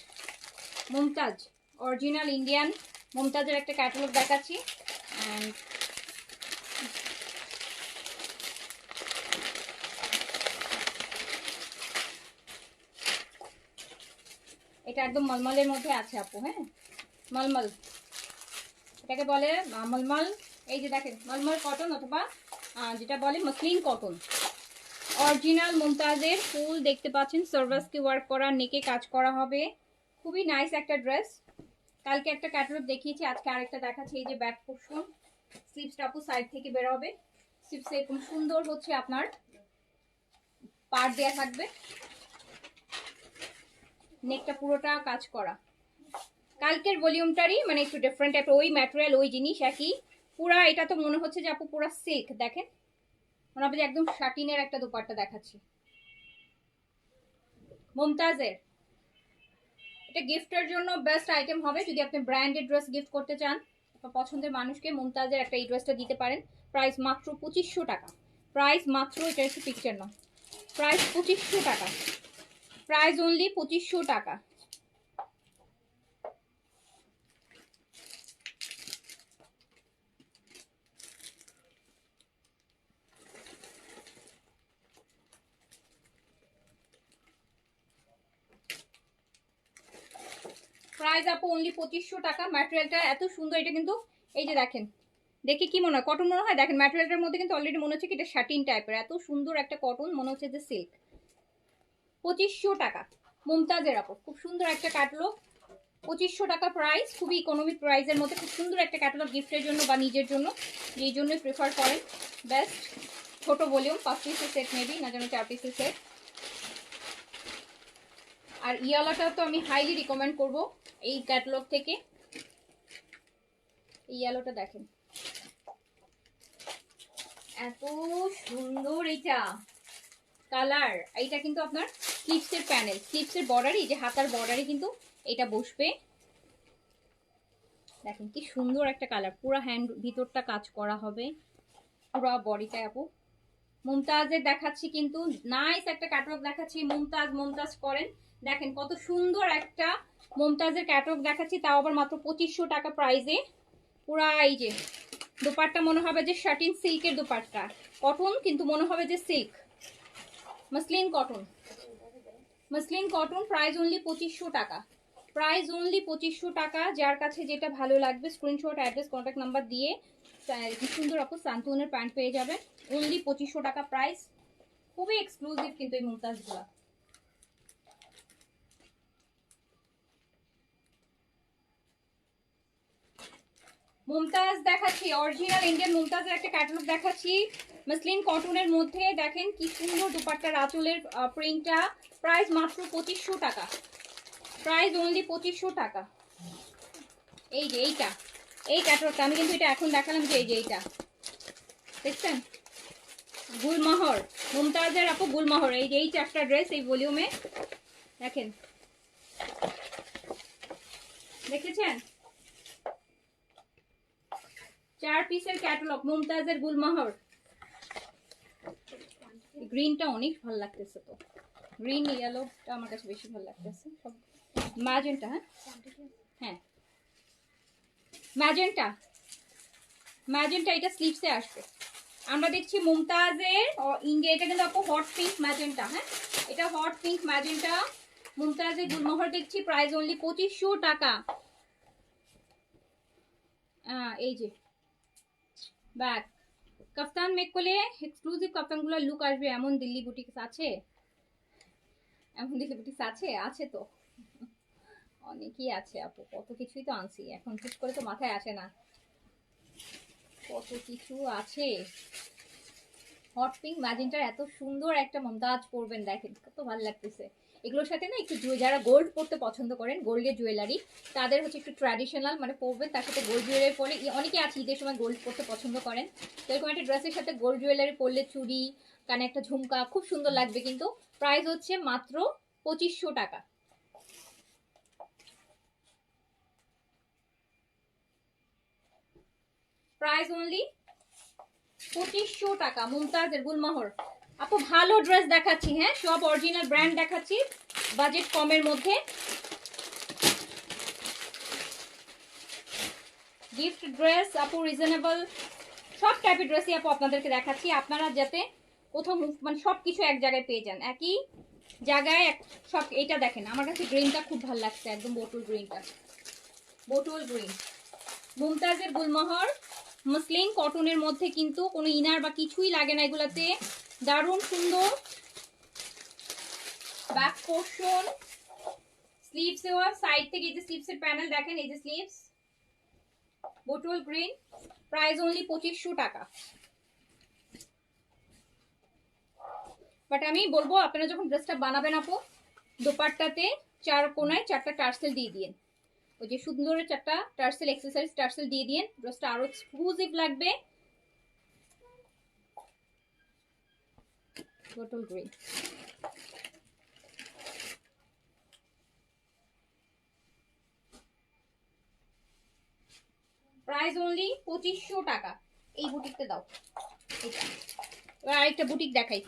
মুমতাজ অরিজিনাল ইন্ডিয়ান মুমতাজের একটা ক্যাটালগ দেখাচ্ছি। অ্যান্ড এটা একদম মলমলের মধ্যে আছে আপু। হ্যাঁ, মলমল এটাকে বলে, মলমল। এই যে দেখেন মলমল কটন, অথবা যেটা বলে মসলিন কটন। অরিজিনাল মুমতাজের ফুল দেখতে পাচ্ছেন, সার্ভাসকে ওয়ার্ক করা, নেকে কাজ করা হবে। খুবই নাইস একটা ড্রেস। কালকে একটা ক্যাটালগ দেখিয়েছি, আজকে আরেকটা দেখাচ্ছি। এই যে ব্যাক পোর্শন, স্লিভসটা আপু সাইড থেকে বের হবে। স্লিভসে এরকম সুন্দর হচ্ছে আপনার পার্ট দেয়া থাকবে, নেকটা পুরোটা কাজ করা। কালকের ভলিউমটারই মানে একটু ডিফারেন্ট টাইপের, ওই ম্যাটেরিয়াল ওই জিনিস একই পুরা। এটা তো মনে হচ্ছে যে আপু পুরা সিল্ক। দেখেন মনে হবে যে একদম শাটিনের একটা দুপাট্টা দেখাচ্ছি মুমতাজের। এটা গিফটের জন্য বেস্ট আইটেম হবে, যদি আপনি ব্র্যান্ডেড ড্রেস গিফট করতে চান বা পছন্দের মানুষকে মুমতাজের একটা এই ড্রেসটা দিতে পারেন। প্রাইস মাত্র 2500 টাকা। প্রাইস মাত্র, এটা হচ্ছে পিকচার না, প্রাইস 2500 টাকা। প্রাইস অনলি 2500 টাকা। প্রাইস আপু অনলি 2500 টাকা। ম্যাটেরিয়ালটা এত সুন্দর, এটা কিন্তু এই যে দেখেন, দেখে কি মনে হয় কটন মনে হয়, দেখেন ম্যাটেরিয়ালটার মধ্যে কিন্তু অলরেডি মনে হচ্ছে কি এটা শাটিন টাইপের, এত সুন্দর একটা কটন, মনে হচ্ছে যে সিল্ক। 2500 টাকা মুমতাজের আপু, খুব সুন্দর একটা ক্যাটালগ। 2500 টাকা প্রাইস, খুবই ইকোনমিক প্রাইসের মধ্যে খুব সুন্দর একটা ক্যাটালগ গিফটের জন্য বা নিজের জন্য, যেই জন্যই প্রেফার করেন বেস্ট। ছোট ভলিউম, 5 পিসের সেট মেবি, না যেন 4 পিসের সেট। আর ইয়ালাটা তো আমি হাইলি রিকমেন্ড করব এই ক্যাটালগ থেকে। এই ইয়েলোটা দেখেন, এত সুন্দর এটা কালার। এইটা কিন্তু আপনার স্লিপসের প্যানেল, স্লিপসের বর্ডারই, যে হাতার বর্ডারে কিন্তু এটা বসবে। দেখেন কি সুন্দর একটা কালার, পুরো হ্যান্ড ভিতরটা কাজ করা হবে, পুরো বডিটা আপু। মুমতাজের দেখাচ্ছি কিন্তু, নাইস একটা ক্যাটালগ দেখাচ্ছি। মুমতাজ মুমতাজ করেন, দেখেন কত সুন্দর একটা মুমতাজের ক্যাটালগ দেখাচ্ছি, তাও আবার মাত্র 2500 টাকা প্রাইসে। পুরা এই যে দোপাট্টা মনে হবে যে শাটিন সিল্কের দোপাট্টা, কটন কিন্তু মনে হবে যে silk, muslin cotton, muslin cotton. Price only 2500 টাকা, প্রাইস অনলি 2500 টাকা। যার কাছে যেটা ভালো লাগবে স্ক্রিনশট, অ্যাড্রেস, কন্ট্যাক্ট নাম্বার দিয়ে কি সুন্দর আপু সান্তুনের প্যান্ট পেয়ে যাবেন। অনলি 2500 টাকা প্রাইস, খুবই এক্সক্লুসিভ কিন্তু এই মুমতাজগুলা। মুমতাজ দেখাচ্ছি, অরিজিনাল ইন্ডিয়ান মুমতাজের একটা ক্যাটালগ দেখাচ্ছি, মসলিন কটনের মধ্যে। দেখেন কি সুন্দর দুপাট্টার আঁচলের প্রিন্টটা। প্রাইস মাত্র 2500 টাকা, প্রাইস অনলি 2500 টাকা। এই যে এইটা, এই ক্যাটালগটা আমি কিন্তু এটা এখন দেখালাম, যে এই যে এইটা দেখছেন, গুলমহর, মুমতাজের আপু গুলমহর। এই যে এই চারটা ড্রেস এই ভলিউমে দেখেন, দেখেছেন 4 পিসের ক্যাটালগ মুমতাজের গুলমহর। গ্রিনটা অনেক ভালো লাগতেছে, তো গ্রিন ইয়েলোটা আমার কাছে বেশি ভালো লাগতেছে। সব ম্যাজেন্টা, হ্যাঁ হ্যাঁ ম্যাজেন্টা, ম্যাজেন্টা এটা স্লিভসে আসবে। আমরা দেখছি মুমতাজের ইন্ডিয়া, এটা কিন্তু আপু হট পিঙ্ক ম্যাজেন্টা, হ্যাঁ এটা হট পিঙ্ক ম্যাজেন্টা। মুমতাজের গুলমহর দেখছি, প্রাইস অনলি 2500 টাকা। এই যে ব্যাক কাফতান মেক করলে এক্সক্লুসিভ কাফতানগুলোর লুক আসবে, এমন দিল্লি বুটিক্স আছে, এমন দিল্লি বুটিক্স আছে, আছে তো অনেকই আছে আপু, কত কিছুই তো আনছি, এখন ঠিক করে তো মাথায় আসে না, কত কিছু আছে। হট পিঙ্ক ম্যাজেন্টার এত সুন্দর একটা মুমতাজ পরবেন, দেখেন কত ভালো লাগতেছে। এগুলোর সাথে না একটু যারা গোল্ড পরতে পছন্দ করেন, গোল্ডের জুয়েলারি, তাদের হচ্ছে একটু ট্র্যাডিশনাল মানে পরবেন, তার সাথে গোল্ড জুয়েলারি পরলে, অনেকে আছে ঈদের সময় গোল্ড পরতে পছন্দ করেন, তো এরকম একটা ড্রেসের সাথে গোল্ড জুয়েলারি পরলে, চুড়ি, কানে একটা ঝুমকা, খুব সুন্দর লাগবে কিন্তু। প্রাইস হচ্ছে মাত্র 2500 টাকা। প্রাইস অনলি 2500 টাকা মুমতাজের গুলমহর। আপু ভালো ড্রেস দেখাচ্ছি, হ্যাঁ সব অরিজিনাল ব্র্যান্ড দেখাচ্ছি, বাজেট কমের মধ্যে। গিফট ড্রেস আপু রিজনেবল, সব টাইপের ড্রেসই আপু আপনাদেরকে দেখাচ্ছি, আপনারা যাতে কোথাও মানে সব কিছু এক জায়গায় পেয়ে যান, একই জায়গায় সব। এটা দেখেন, আমার কাছে গ্রিনটা খুব ভালো লাগছে, একদম বোটল গ্রিনটা, বোটল গ্রিন। মুমতাজের গুলমহর মসলিন কটনের মধ্যে, কিন্তু কোনো ইনার বা কিছুই লাগে না এগুলাতে, দারুণ সুন্দর। ব্যাক পোর্শন, স্লিভস এও সাইড থেকে এই যে স্লিভসের প্যানেল দেখেন, এই যে sleeves, bottle green. Price only 2500 টাকা। বাট আমি বলবো আপনারা যখন ড্রেসটা বানাবেন আপু, দোপাট্টাতে 4 কোনায় 4টা টার্সেল দিয়ে দিন, ওই যে সুন্দরের 4টা টার্সেল, এক্সেসরিজ টার্সেল দিয়ে দিন, ড্রেসটা আরো এক্সক্লুসিভ লাগবে। বোটল গ্রিন, প্রাইস অনলি 2500 টাকা। এই বুটিকটা দাও, এটা এবার আরেকটা বুটিক দেখাই,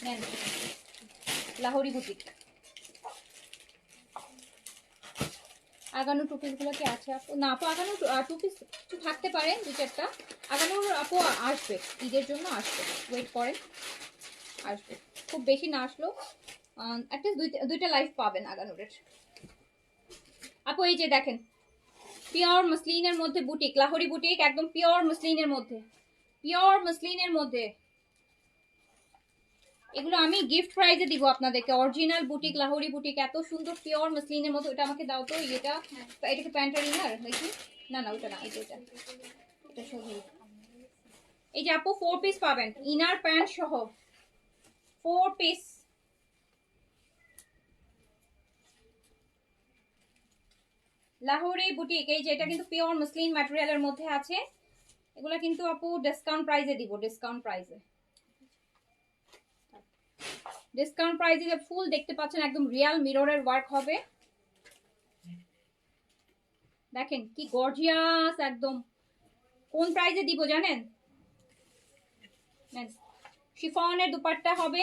নেন লাহোরি বুটিক। আগানো টুপিসগুলো কি আছে আপু? না আপু, আগানো টুপিস কিছু থাকতে পারে, 2-4টা আগানোর আপু আসবে, ঈদের জন্য আসবে, ওয়েট করেন, আসবে, খুব বেশি না আসলো অ্যাটলিস্ট দুইটা লাইফ পাবেন আগানোরের। আপু এই যে দেখেন পিওর মসলিনের মধ্যে বুটিক, লাহোরি বুটিক, একদম পিওর মসলিনের মধ্যে, পিওর মসলিনের মধ্যে। এগুলো আমি গিফট প্রাইজে দিব আপনাদেরকে। অরিজিনাল বুটিক, লাহোরি বুটিক, এত সুন্দর পিওর মসলিনের মধ্যে। এটা আমাকে দাও তো, এটা এটাকে প্যান্টার ইনার নাকি? না না ওটা না, এটা এটা এটা শুধু। এই যে আপু 4 পিস পাবেন, ইনার প্যান্ট সহ 4 পিস। লাহোরি বুটিক, এই যে এটা কিন্তু পিওর মসলিন ম্যাটেরিয়ালের মধ্যে আছে। এগুলা কিন্তু আপু ডিসকাউন্ট প্রাইসে দিব, ডিসকাউন্ট প্রাইসে, ডিসকাউন্ট প্রাইসে। ফুল দেখতে পাচ্ছেন একদম রিয়াল মিররের ওয়ার্ক হবে। দেখেন কি গর্জিয়াস একদম। কোন প্রাইসে দিব জানেন? শিফনের দুপাট্টা হবে,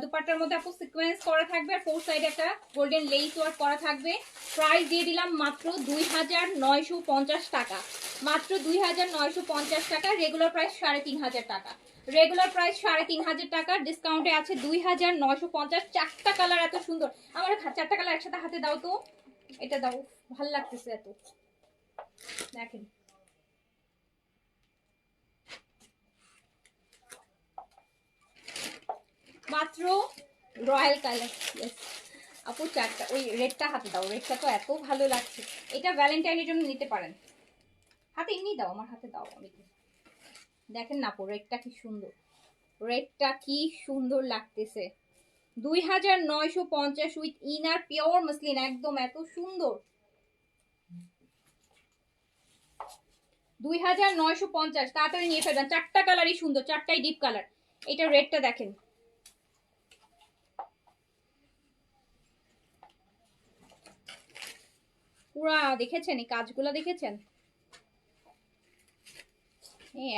দুপাট্টার মধ্যে আপু সিকোয়েন্স করা থাকবে আর ফোর সাইডে একটা গোল্ডেন লেস ওয়ার্ক করা থাকবে। প্রাইস দিয়ে দিলাম মাত্র 2950 টাকা, মাত্র 2950 টাকা। রেগুলার প্রাইস 3500 টাকা, রেগুলার প্রাইস 3500 টাকা, ডিসকাউন্টে আছে 2950। চারটা কালার এত সুন্দর। আমার চারটা কালার একসাথে হাতে দাও তো, এটা দাও, ভালো লাগতেছে এত। দেখেন মাত্র রয়্যাল কালার। আপু চারটা, ওই রেডটা হাতে দাও, রেডটা তো এত ভালো লাগছে। এটা ভ্যালেন্টাইনের জন্য নিতে পারেন। হাতে এমনি দাও, আমার হাতে দাও। আমি দেখেন না আপু, রেডটা কি সুন্দর, রেডটা কি সুন্দর লাগতেছে। 2950 উইথ ইনার পিওর মসলিন, একদম এত সুন্দর। 2950, তাড়াতাড়ি নিয়ে ফেলবেন। চারটা কালারই সুন্দর, চারটাই ডিপ কালার। এটা রেডটা দেখেন, পুরা দেখেছেন এই কাজগুলো, দেখেছেন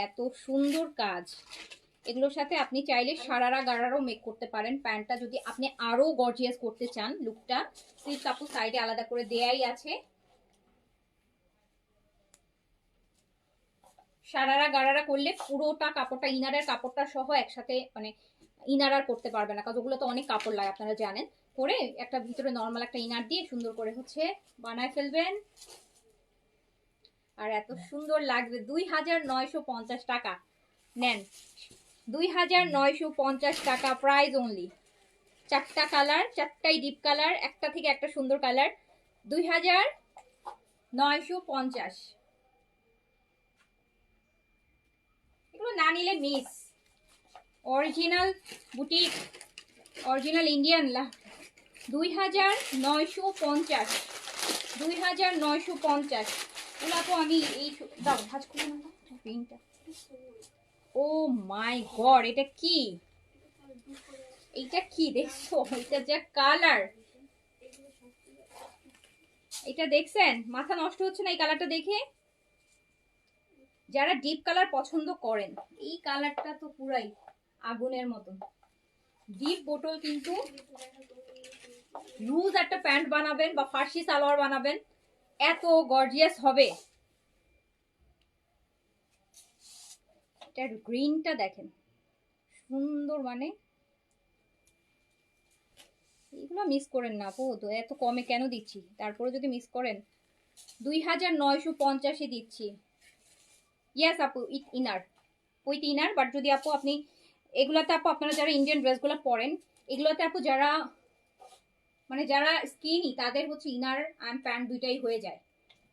এত সুন্দর কাজ। এগুলোর সাথে আপনি চাইলে সারারা গারারও মেক করতে পারেন। প্যান্টটা যদি আপনি আরো গর্জিয়াস করতে চান লুকটা, স্লিভ কাপড় সাইডে আলাদা করে দেয়াই আছে। সারারা গারারা করলে পুরোটা কাপড়টা, ইনারের কাপড়টা সহ একসাথে, মানে ইনার আর করতে পারবে না, কারণ ওগুলো তো অনেক কাপড় লাগে আপনারা জানেন। করে একটা ভিতরে নর্মাল একটা ইনার দিয়ে সুন্দর করে হচ্ছে বানায় ফেলবেন, আর এত সুন্দর লাগবে। 2950 টাকা নেন, 2950 টাকা প্রাইস অনলি। চারটা কালার, চারটাই ডিপ কালার, একটা থেকে একটা সুন্দর কালার। 2950। এগুলো না নিলে miss. Original boutique, original Indian. 2950, 2950। এগুলো তো আমি এই দাও ভাজ করে না পিনটা। ও মাই গড, এটা কি, এইটা কি দেখছো? এটা যে কালার, এটা দেখছেন? মাথা নষ্ট হচ্ছে না এই কালারটা দেখে? যারা ডিপ কালার পছন্দ করেন, এই কালারটা তো পুরাই আগুনের মতন। ডিপ বোটল, কিন্তু লুজ একটা প্যান্ট বানাবেন বা ফার্সি সালোয়ার বানাবেন, এত গর্জিয়াস হবে। এটার গ্রিনটা দেখেন সুন্দর, মানে এগুলো মিস করেন না আপু, তো এত কমে কেন দিচ্ছি, তারপরে যদি মিস করেন। 2950 দিচ্ছি। ইয়েস আপু, with inner, with inner. But যদি আপু আপনি এগুলাতে, আপু আপনারা যারা ইন্ডিয়ান ড্রেসগুলো পরেন, এগুলোতে আপু যারা, মানে যারা স্কিনি, তাদের হচ্ছে ইনার অ্যান্ড প্যান্ট দুইটাই হয়ে যায়।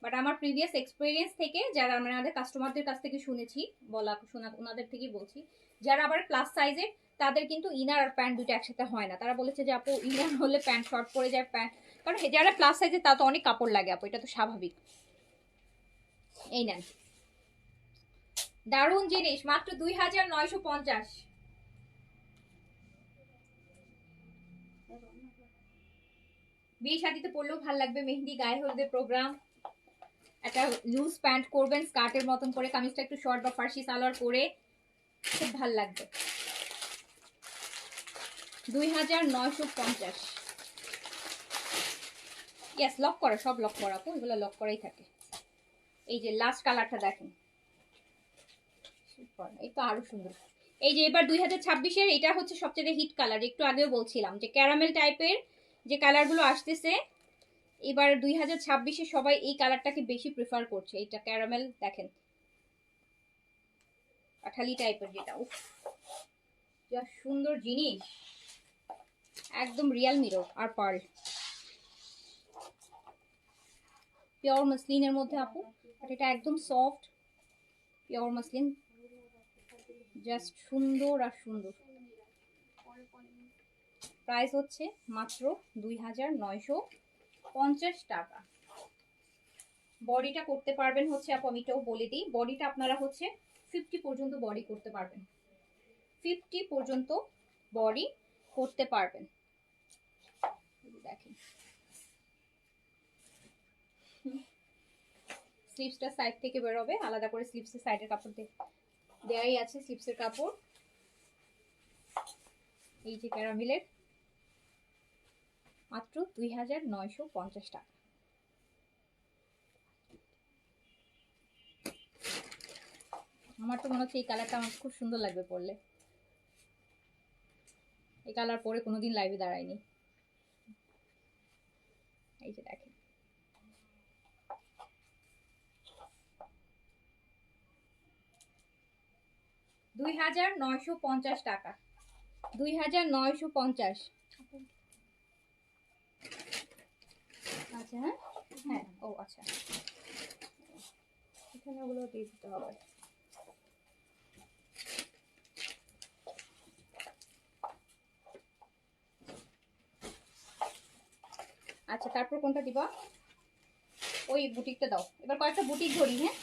বাট আমার প্রিভিয়াস এক্সপিরিয়েন্স থেকে, যারা আমাদের কাস্টমারদের কাছ থেকে শুনেছি, শোনা ওনাদের থেকেই বলছি, যারা আবার প্লাস সাইজের, তাদের কিন্তু ইনার আর প্যান্ট দুটো একসাথে হয় না। তারা বলেছে যে আপু ইনার হলে প্যান্ট শর্ট পড়ে যায়, প্যান্ট, কারণ যারা প্লাস সাইজের তা তো অনেক কাপড় লাগে আপু, এটা তো স্বাভাবিক। এই নেন, দারুণ জিনিস, মাত্র 2950। বিয়ে শাদিতে পরলেও ভাল লাগবে, মেহেন্দি, গায়ে হলুদের প্রোগ্রাম, একটা লুজ প্যান্ট করবেন স্কার্টের মতন করে, কামিজটা একটু শর্ট বা ফার্সি সালোয়ার করে, খুব ভাল লাগবে। 2950। ইয়েস, লক করা, সব লক করা আপু, এগুলো লক করাই থাকে। এই যে লাস্ট কালারটা দেখেন, এই তো আরো সুন্দর। এই যে এবার 2026-এর এটা হচ্ছে সবচেয়ে হিট কালার। একটু আগেও বলছিলাম যে ক্যারামেল টাইপের যে কালারগুলো আসতেছে, এবার 2026-এ সবাই এই কালারটাকে বেশি প্রেফার করছে। এটা ক্যারামেল, দেখেন কাঠালি টাইপের, যেটা উফ যা সুন্দর জিনিস, একদম রিয়াল মিরর আর পার্ল, পিওর মসলিনের মধ্যে আপু। আর এটা একদম সফট পিওর মসলিন, জাস্ট সুন্দর আর সুন্দর। প্রাইস হচ্ছে মাত্র 2950 টাকা। বডিটা করতে পারবেন হচ্ছে আপু, আমি এটাও বলে দিই, বডিটা আপনারা হচ্ছে 50 পর্যন্ত বডি করতে পারবেন, 50 পর্যন্ত বডি করতে পারবেন। দেখেন স্লিভসটা সাইড থেকে বেরোবে, আলাদা করে স্লিভসের সাইডের কাপড় দেয়াই আছে, স্লিভসের কাপড়। এই যে ক্যারামেলের, মাত্র 2950 টাকা। আমার তো মনে হচ্ছে এই কালারটা আমার খুব সুন্দর লাগবে পরলে। এই কালার পরে কোনোদিন লাইভে দাঁড়ায়নি। এই যে দেখেন, $2950 টাকা, 2950। আচ্ছা হ্যাঁ হ্যাঁ, ও আচ্ছা, এখানে ওগুলো দিয়ে দিতে হবে। আচ্ছা তারপর কোনটা দিবা? ওই বুটিকটা দাও। এবার কয়েকটা বুটিক ধরি, হ্যাঁ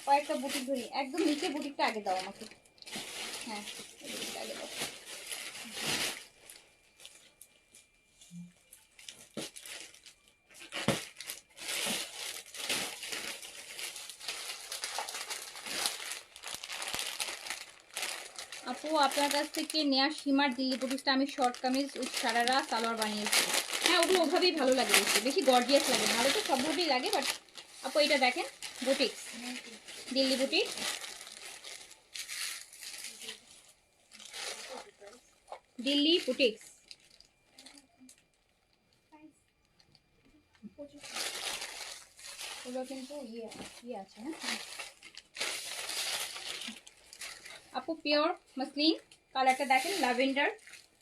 কয়েকটা বুটিক ধরি, একদম নিচে বুটিকটা আগে দাও আমাকে। হ্যাঁ বুটিকটা আগে দাও। আপু আপনার কাছ থেকে নেওয়া সীমার দিল্লি বুটিক্সটা আমি শর্ট কামিজ উইথ সারারা সালোয়ার বানিয়েছি। হ্যাঁ ওগুলো ওভাবেই ভালো লাগে, বেশি বেশি গর্জিয়াস লাগে, ভালো তো সবভাবেই লাগে, বাট আপু এটা দেখেন boutiques, Delhi boutique, Delhi boutiques. ওগুলো কিন্তু ইয়ে আছে, হ্যাঁ আপু পিওর মসলিন, কালারটা দেখেন ল্যাভেন্ডার,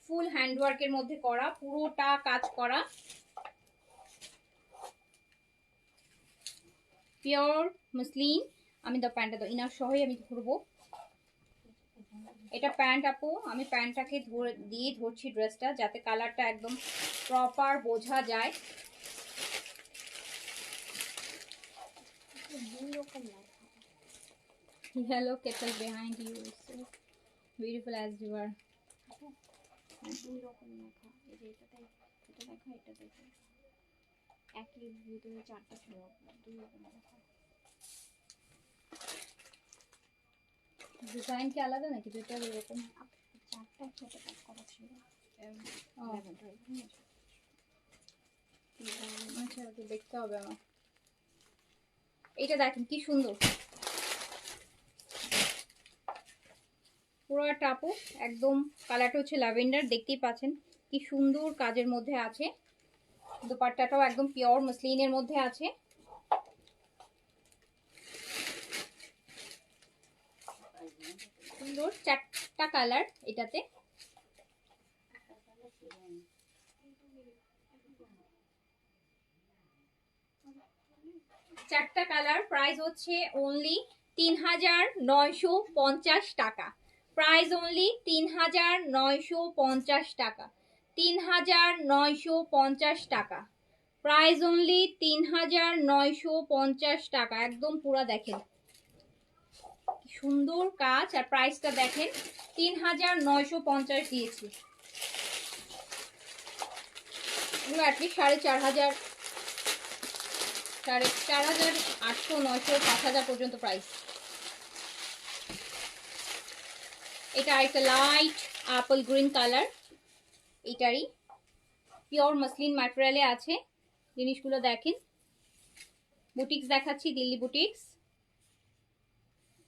ফুল হ্যান্ডওয়ার্কের মধ্যে করা, পুরোটা কাজ করা, পিওর মসলিন। আমি তো প্যান্টটা তো ইনার সহই আমি ধরবো। এটা প্যান্ট আপু, আমি প্যান্টটাকে দিয়ে ধরছি ড্রেসটা, যাতে কালারটা একদম প্রপার বোঝা যায়। Yellow kettle behind you, so beautiful as you are. দুই রকম লেখা, এই যে এটা দেখো, এটা দেখো, একই ভিতরে চারটা ছিল, দুই রকম লেখা। ডিজাইন কি আলাদা নাকি দুটো এরকম? চারটা একসাথে কাজ করা ছিল। আচ্ছা তো দেখতে হবে আমার। এটা দেখেন কি সুন্দর, পুরো একটা আপু একদম, কালারটা হচ্ছে ল্যাভেন্ডার, দেখতেই পাচ্ছেন কি সুন্দর কাজের মধ্যে আছে। দোপাট্টাটাও একদম পিওর মসলিনের মধ্যে আছে। সুন্দর চারটা কালার এটাতে, চারটা কালার। প্রাইস হচ্ছে অনলি 3950 টাকা, প্রাইস অনলি 3950 টাকা, 3950 টাকা, প্রাইস অনলি 3950 টাকা। একদম পুরো দেখেন সুন্দর কাজ, আর প্রাইসটা দেখেন 3950 দিয়েছি। এগুলো অ্যাটলিস্ট 4500, 4500, 800, 900, 5000 পর্যন্ত প্রাইস। এটা একটা লাইট অ্যাপল গ্রিন কালার, এটারই পিওর মসলিন ম্যাটেরিয়ালে আছে। জিনিসগুলো দেখেন, বুটিক্স দেখাচ্ছি, দিল্লি বুটিক্স,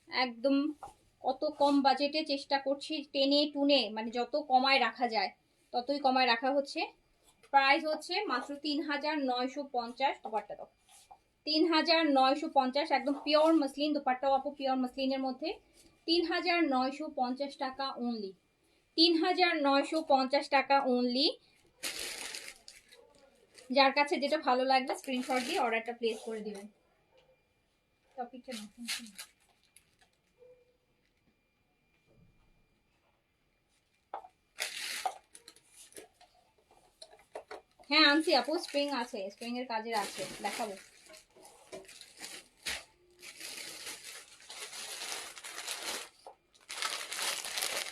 একদম কত কম বাজেটে চেষ্টা করছি টেনে টুনে, মানে যত কমায় রাখা যায় ততই কমায় রাখা হচ্ছে। প্রাইস হচ্ছে মাত্র 3950। দুপাট্টা দাও 3950, একদম পিওর মসলিন দুপাট্টাও আপু পিওর মসলিনের মধ্যে 3950 টাকা অনলি, 3950 টাকা অনলি। যার কাছে যেটা ভালো লাগবে স্ক্রিনশট দিয়ে অর্ডারটা প্লেস করে দিবেন। টপিকটা না হ্যাঁ আনছি আপু, স্প্রিং আছে, স্প্রিং এর কাজের আছে, দেখাবো।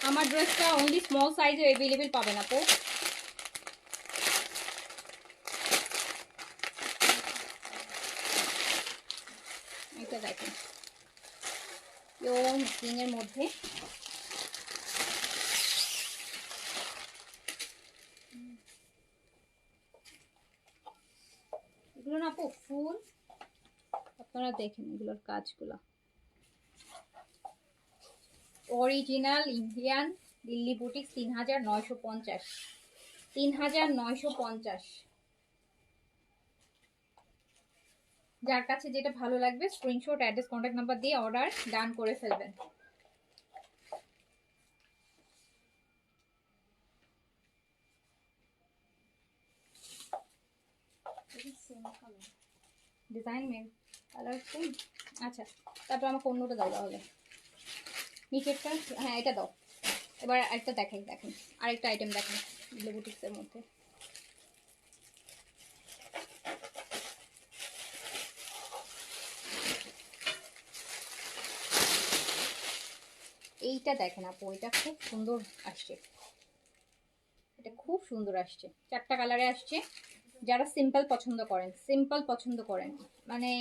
আমার ড্রেসটা অনলি স্মল সাইজে अवेलेबल পাবেন আপু। এটা দেখেন পিওর স্প্রিং এর মধ্যে, এগুলো না আপু ফুল, আপনারা দেখেন এগুলোর কাজগুলো অরিজিনাল ইন্ডিয়ান দিল্লি বুটিক 3950, 3950। যার কাছে যেটা ভালো লাগবে স্ক্রিনশট অ্যাড্রেস কন্ট্যাক্ট নাম্বার দিয়ে অর্ডার ডান করে ফেলবেন। ডিজাইন মেল কালার সেম। আচ্ছা তারপর আমাকে অন্যটা দাও তাহলে, নিচেরটা হ্যাঁ এটা দাও। এবার আরেকটা দেখাই, দেখেন আরেকটা আইটেম দেখেন দিল্লি বুটিক্সের মধ্যে। এইটা দেখেন আপু, এটা খুব সুন্দর আসছে, এটা খুব সুন্দর আসছে, 4টা কালারে আসছে। যারা সিম্পল পছন্দ করেন, সিম্পল পছন্দ করেন, মানে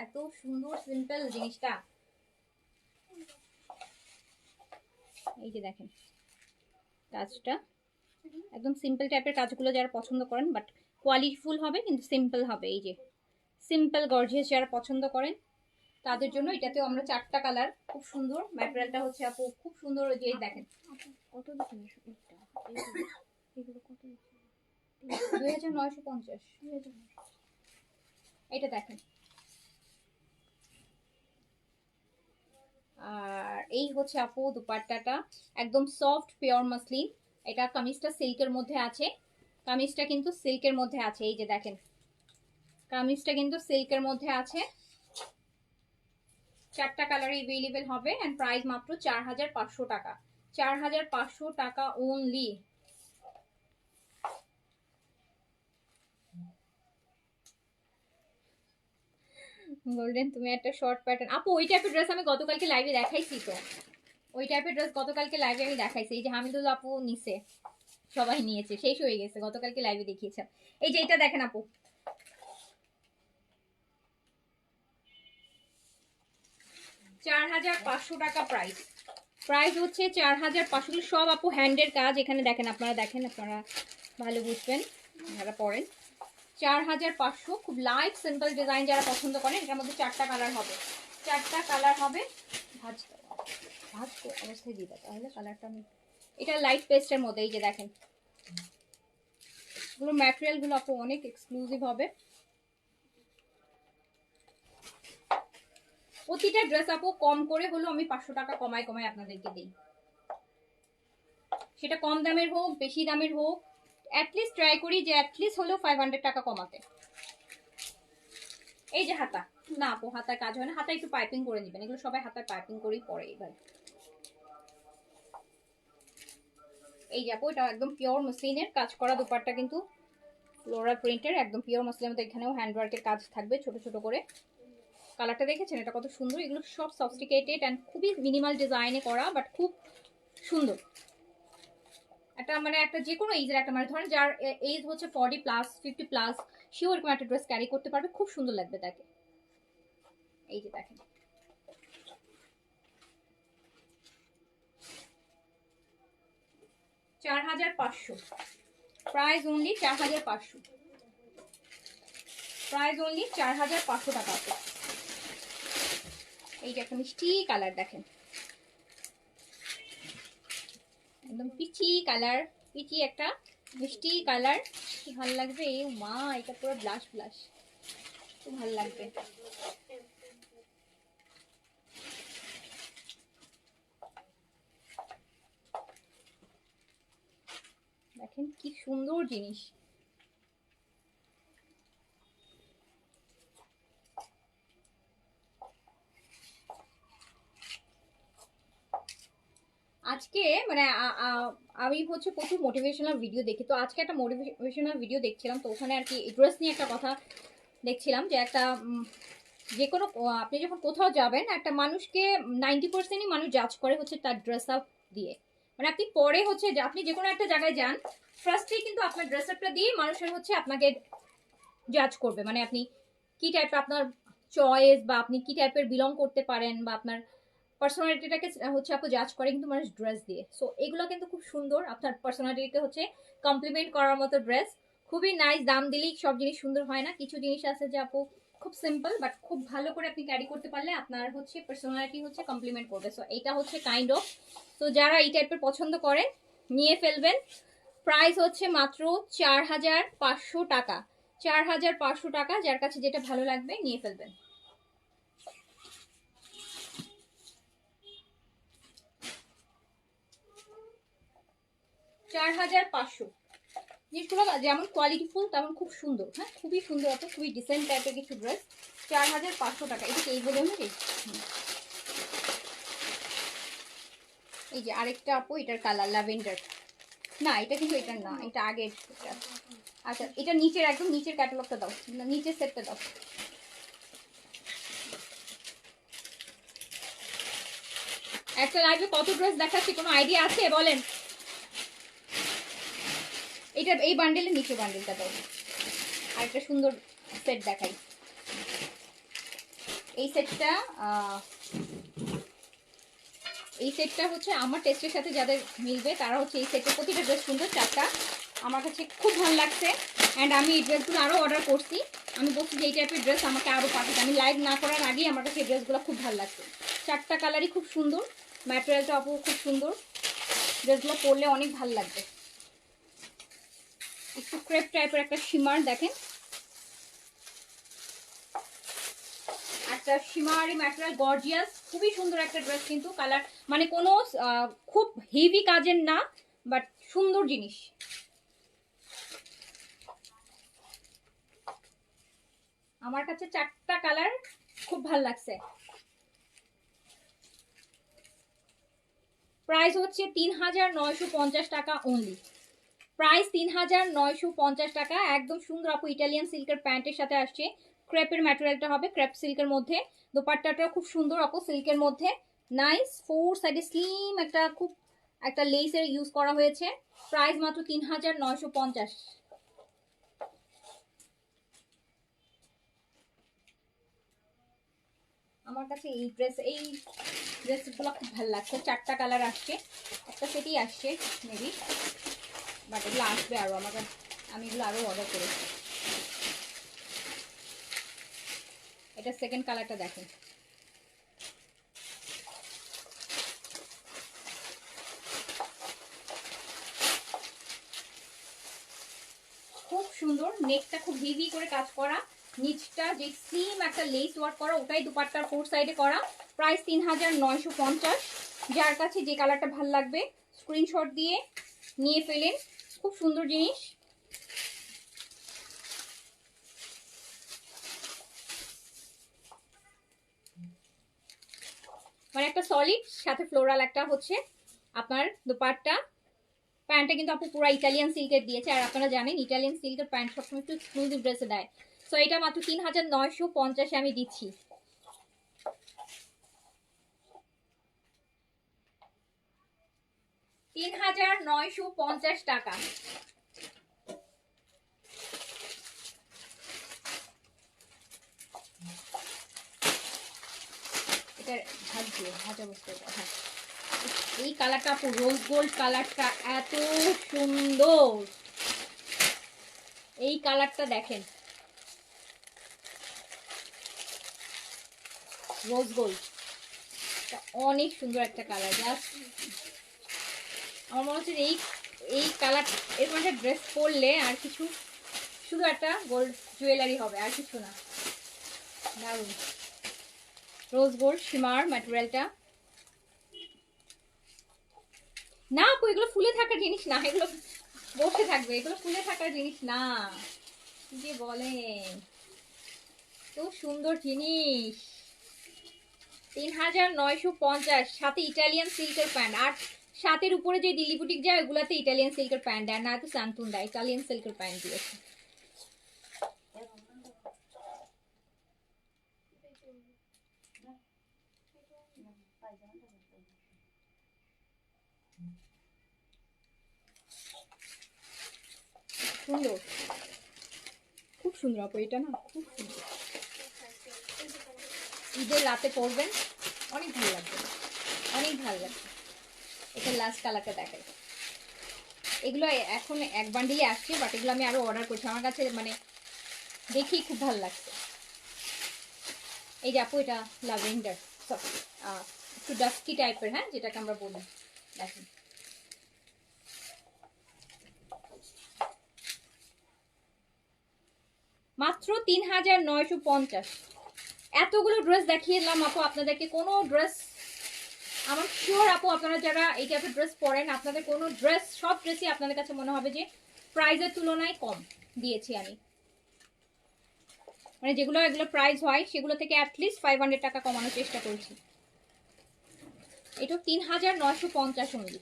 এত সুন্দর সিম্পল জিনিসটা। এই যে দেখেন কাজটা একদম সিম্পল টাইপের কাজগুলো যারা পছন্দ করেন, বাট কোয়ালিটিফুল হবে কিন্তু সিম্পল হবে। এই যে সিম্পল গর্জিয়াস যারা পছন্দ করেন তাদের জন্য এটাতেও আমরা 4টা কালার, খুব সুন্দর ম্যাটেরিয়ালটা হচ্ছে আপু খুব সুন্দর। যে দেখেন কত দিচ্ছেন এগুলো কত 2950। এটা দেখেন, আর এই হচ্ছে আপু দুপাট্টাটা একদম সফট পিওর মসলিন। এটা কামিজটা সিল্কের মধ্যে আছে, কামিজটা কিন্তু সিল্কের মধ্যে আছে। এই যে দেখেন কামিজটা কিন্তু সিল্কের মধ্যে আছে, 4টা কালারে अवेलेबल হবে এন্ড প্রাইস মাত্র 4500 টাকা, 4500 টাকা অনলি। গোল্ডেন তুমি একটা শর্ট প্যাটার্ন আপু, ওই টাইপের ড্রেস আমি গতকালকে লাইভে দেখাইছি তো, ওই টাইপের ড্রেস গতকালকে লাইভে আমি দেখাইছি। এই যে হামিদুল আপু নিছে, সবাই নিয়েছে, শেষ হয়ে গেছে, গতকালকে লাইভে দেখিয়েছে। এই যে এটা দেখেন আপু, 4500 টাকা প্রাইস, প্রাইস হচ্ছে 4500। সব আপু হ্যান্ডের কাজ, এখানে দেখেন আপনারা, দেখেন আপনারা ভালো বুঝবেন যারা পড়েন। 4500, খুব লাইট সিম্পল ডিজাইন যারা পছন্দ করেন। এটার মধ্যে 4টা কালার হবে, 4টা কালার হবে। ভাজ অবস্থায় দিবা তাহলে কালারটা আমি, এটা লাইট পেস্টের মধ্যে। এই যে দেখেন এগুলো ম্যাটেরিয়ালগুলো আপু অনেক এক্সক্লুসিভ হবে। প্রতিটা ড্রেস আপু কম করে হলো আমি 500 টাকা কমায় কমায় আপনাদেরকে দিই, সেটা কম দামের হোক বেশি দামের হোক, অ্যাটলিস্ট ট্রাই করি যে অ্যাটলিস্ট হলেও 500 টাকা কমাতে। এই যে হাতা, না আপু হাতার কাজ হয় না, হাতা একটু পাইপিং করে নেবেন, এগুলো সবাই হাতায় পাইপিং করেই পরে। এবার এই যে আপু এটা একদম পিওর মসলিনের কাজ করা দুপাট্টা, কিন্তু ফ্লোরাল প্রিন্টের একদম পিওর মসলিনের মধ্যে, এখানেও হ্যান্ডওয়ার্কের কাজ থাকবে ছোট ছোট করে। কালারটা দেখেছেন এটা কত সুন্দর, এগুলো সব সফিস্টিকেটেড অ্যান্ড খুবই মিনিমাল ডিজাইনে করা, বাট খুব সুন্দর। একটা মানে একটা যে কোনো এজের একটা, মানে ধরেন যার এজ হচ্ছে 40+, 50+, সেও এরকম একটা ড্রেস ক্যারি করতে পারবে, খুব সুন্দর লাগবে তাকে। এই যে দেখেন 4500, প্রাইস অনলি 4500, প্রাইস অনলি 4500 টাকা। এই যে একটা মিষ্টি কালার দেখেন, একদম পিচি কালার, পিচি একটা মিষ্টি কালার, কি ভালো লাগবে, এই মা এটা পুরো ব্লাশ ব্লাশ, খুব ভালো লাগবে। দেখেন কি সুন্দর জিনিস। আজকে মানে আমি হচ্ছে প্রচুর মোটিভেশনাল ভিডিও দেখি, তো আজকে একটা মোটিভেশনাল ভিডিও দেখছিলাম, তো ওখানে আর কি ড্রেস নিয়ে একটা কথা দেখছিলাম যে একটা যে কোনো আপনি যখন কোথাও যাবেন একটা মানুষকে 90%ই মানুষ জাজ করে হচ্ছে তার ড্রেস আপ দিয়ে। মানে আপনি পরে হচ্ছে যে আপনি যে কোনো একটা জায়গায় যান, ফার্স্টেই কিন্তু আপনার ড্রেস আপটা দিয়ে মানুষের হচ্ছে আপনাকে জাজ করবে, মানে আপনি কি টাইপের আপনার চয়েস, বা আপনি কি টাইপের বিলং করতে পারেন, বা আপনার পার্সোনালিটিটাকে হচ্ছে আপনি জাজ করে কিন্তু মানুষ ড্রেস দিয়ে। সো এগুলো কিন্তু খুব সুন্দর, আপনার পার্সোনালিটিকে হচ্ছে কমপ্লিমেন্ট করার মতো ড্রেস, খুবই নাইস। দাম দিলেই সব জিনিস সুন্দর হয় না, কিছু জিনিস আছে যে আপু খুব সিম্পল বাট খুব ভালো করে আপনি ক্যারি করতে পারলে আপনার হচ্ছে পার্সোনালিটি হচ্ছে কমপ্লিমেন্ট করবে। সো এটা হচ্ছে কাইন্ড অফ, তো যারা এই টাইপের পছন্দ করেন নিয়ে ফেলবেন। প্রাইস হচ্ছে মাত্র 4500 টাকা, 4500 টাকা। যার কাছে যেটা ভালো লাগবে নিয়ে ফেলবেন। 4500। জিনিসগুলো যেমন কোয়ালিটিফুল তেমন খুব সুন্দর, হ্যাঁ খুবই সুন্দর, অত খুবই ডিসেন্ট টাইপের কিছু ড্রেস। 4500 টাকা। এটা এই বলে নাকি, এই যে আরেকটা আপু, এটার কালার ল্যাভেন্ডার, না এটা কিন্তু এটা না, এটা আগের। আচ্ছা এটা নিচের একদম নিচের ক্যাটালগটা দাও, নিচের সেটটা দাও। একটা লাইভে কত ড্রেস দেখাচ্ছি কোনো আইডিয়া আছে বলেন? এটা এই বান্ডেলের নিচে বান্ডেলটা দাও। আর একটা সুন্দর সেট দেখাই, এই সেটটা হচ্ছে আমার টেস্টের সাথে যাদের মিলবে তারা হচ্ছে এই সেটের প্রতিটা ড্রেস সুন্দর, চারটা আমার কাছে খুব ভালো লাগছে। অ্যান্ড আমি এই ড্রেসগুলো আরও অর্ডার করছি, আমি বলছি যে এই টাইপের ড্রেস আমাকে আরও পাঠাতে, আমি লাইভ না করার আগেই আমার কাছে এই ড্রেসগুলো খুব ভালো লাগছে। চারটা কালারই খুব সুন্দর, ম্যাটেরিয়ালটা আপু খুব সুন্দর, ড্রেসগুলো পরলে অনেক ভালো লাগবে। একটু ক্রেপ টাইপের একটা শিমার দেখেন, একটা শিমারি ম্যাটেরিয়াল, গর্জিয়াস, খুবই সুন্দর একটা ড্রেস কিন্তু। কালার মানে কোনো খুব হেভি কাজের না, বাট সুন্দর জিনিস। আমার কাছে চারটা কালার খুব ভালো লাগছে। প্রাইস হচ্ছে 3950 টাকা অনলি, প্রাইস 3950 টাকা। একদম সুন্দর আপু, ইটালিয়ান সিল্কের প্যান্টের সাথে আসছে, ক্রেপের ম্যাটেরিয়ালটা হবে, ক্রেপ সিল্কের মধ্যে। দোপাট্টাটাও খুব সুন্দর আপু, সিল্কের মধ্যে, নাইস। ফোর সাইডে স্লিম একটা খুব একটা লেসের ইউজ করা হয়েছে। প্রাইস মাত্র 3950। আমার কাছে এই ড্রেসগুলো খুব ভালো লাগছে। চারটা কালার আসছে, একটা সেটই আসছে মেবি, বাট এগুলো আসবে আরও, আমি এগুলো আরও অর্ডার করেছি। এটা সেকেন্ড কালারটা দেখেন, খুব সুন্দর। নেকটা খুব হেভি করে কাজ করা, নিচটা যে স্লিম একটা লেস ওয়ার্ক করা, ওটাই দুপাট্টার ফোর সাইডে করা। প্রাইস 3950। যার কাছে যে কালারটা ভাল লাগবে স্ক্রিনশট দিয়ে নিয়ে ফেলেন, খুব সুন্দর জিনিস। মানে একটা সলিড সাথে ফ্লোরাল একটা হচ্ছে আপনার দুপাট্টা। প্যান্টটা কিন্তু আপু পুরো ইটালিয়ান সিল্কের দিয়েছে, আর আপনারা জানেন ইটালিয়ান সিল্কের প্যান্ট সবসময় একটু এক্সক্লুসিভ ড্রেসে দেয়। সো এটা মাত্র 3950 আমি দিচ্ছি। টাকা। এটা ভাজা বসতে, হ্যাঁ এই কালারটা আপু, রোজ গোল্ড কালারটা এত সুন্দর, এই কালারটা দেখেন, রোজ গোল্ড অনেক সুন্দর একটা কালার। জাস্ট আমার মনে হচ্ছে এই কালার এর মধ্যে ড্রেস পরলে আর কিছু শুধু একটা গোল্ড জুয়েলারি হবে, আর কিছু না। দারুন, রোজ গোল্ড শিমার ম্যাটেরিয়ালটা। না আপু, এগুলো ফুলে থাকার জিনিস না, এগুলো বসে থাকবে, এগুলো ফুলে থাকার জিনিস না। কি যে বলেন, তো সুন্দর জিনিস। 3950, সাথে ইটালিয়ান সিল্কের প্যান্ট। আর সাথের উপরে যে দিল্লি বুটিক যায় ওগুলাতে ইটালিয়ান সিল্কের প্যান্ট দেয় না, তো সান্তুন দেয়, ইটালিয়ান সিল্কের প্যান্ট দিয়েছে। সুন্দর, খুব সুন্দর আপু, এটা না খুব সুন্দর। ঈদের রাতে পরবেন, অনেক ভালো লাগবে, অনেক ভালো লাগবে। এটা লাস্ট কালারটা দেখাই। এগুলো এখন এক বান্ডিলে আসছে, বাট এগুলো আমি আরো অর্ডার করছি, আমার কাছে মানে দেখি খুব ভালো লাগছে। এই যে আপু, এটা ল্যাভেন্ডার, একটু ডাস্কি টাইপের, হ্যাঁ, যেটাকে আমরা বলি। দেখেন, মাত্র 3950। এতগুলো ড্রেস দেখিয়ে দিলাম আপু আপনাদেরকে। কোনো ড্রেস, আমার শিওর আপু আপনারা যারা এই টাইপের ড্রেস পরেন, আপনাদের কোনো ড্রেস, সব ড্রেসই আপনাদের কাছে মনে হবে যে প্রাইজের তুলনায় কম দিয়েছি আমি। মানে যেগুলো এগুলো প্রাইস হয় সেগুলো থেকে অ্যাটলিস্ট 500 টাকা কমানোর চেষ্টা করছি। এটা 3950 অনলি।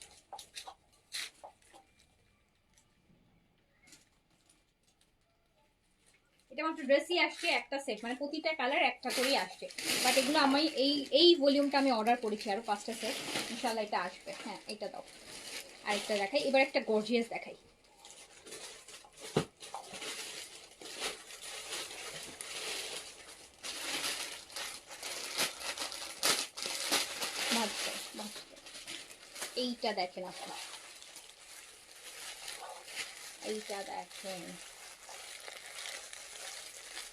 এটা মাত্র ড্রেসই আসছে একটা সেট, মানে প্রতিটা কালার একটা করেই আসছে। বাট এগুলো আমি এই ভলিউমটা আমি অর্ডার করেছি, আরো 5টা সেট, ইনশাআল্লাহ এটা আসবে। হ্যাঁ, এটা দাও, আরেকটা দেখাই। এবার একটা গর্জিয়াস দেখাই। এইটা দেখেন আপনি, এইটা দেখেন,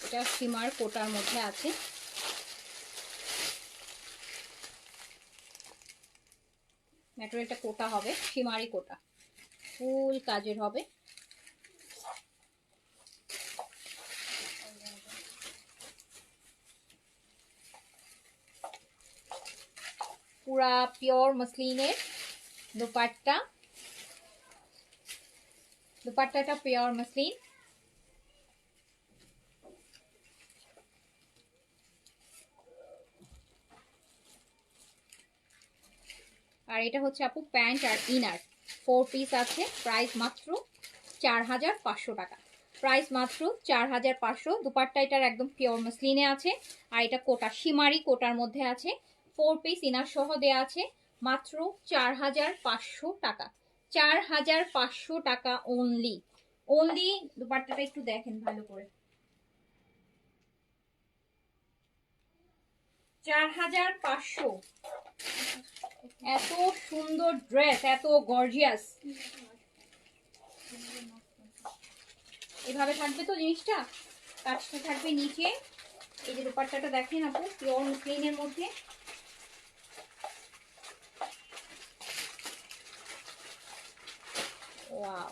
এটা শিমার কোটার মধ্যে আছে। ম্যাটেরিয়ালটা কোটা হবে, শিমারি কোটা, ফুল কাজের হবে। পুরা পিওর মসলিনের দুপাট্টা, দুপাট্টাটা পিওর মসলিন। আর এটা হচ্ছে আপু প্যান্ট আর ইনার, 4 পিস আছে। প্রাইস মাত্র 4500 টাকা, প্রাইস মাত্র 4500। দুপাট্টা এটার একদম পিওর মসলিনে আছে, আর এটা কোটা, শিমারি কোটার মধ্যে আছে, 4 পিস ইনার সহ দেয়া আছে। মাত্র 4500 টাকা, 4500 টাকা অনলি। অনলি দুপাট্টাটা একটু দেখেন ভালো করে, 4500। এত সুন্দর ড্রেস, এত গর্জিয়াস, এভাবে থাকবে তো জিনিসটা, কাজটা থাকবে নিচে। এই যে দুপাট্টাটা দেখেন আপু, পিওর মসলিনের মধ্যে। Wow,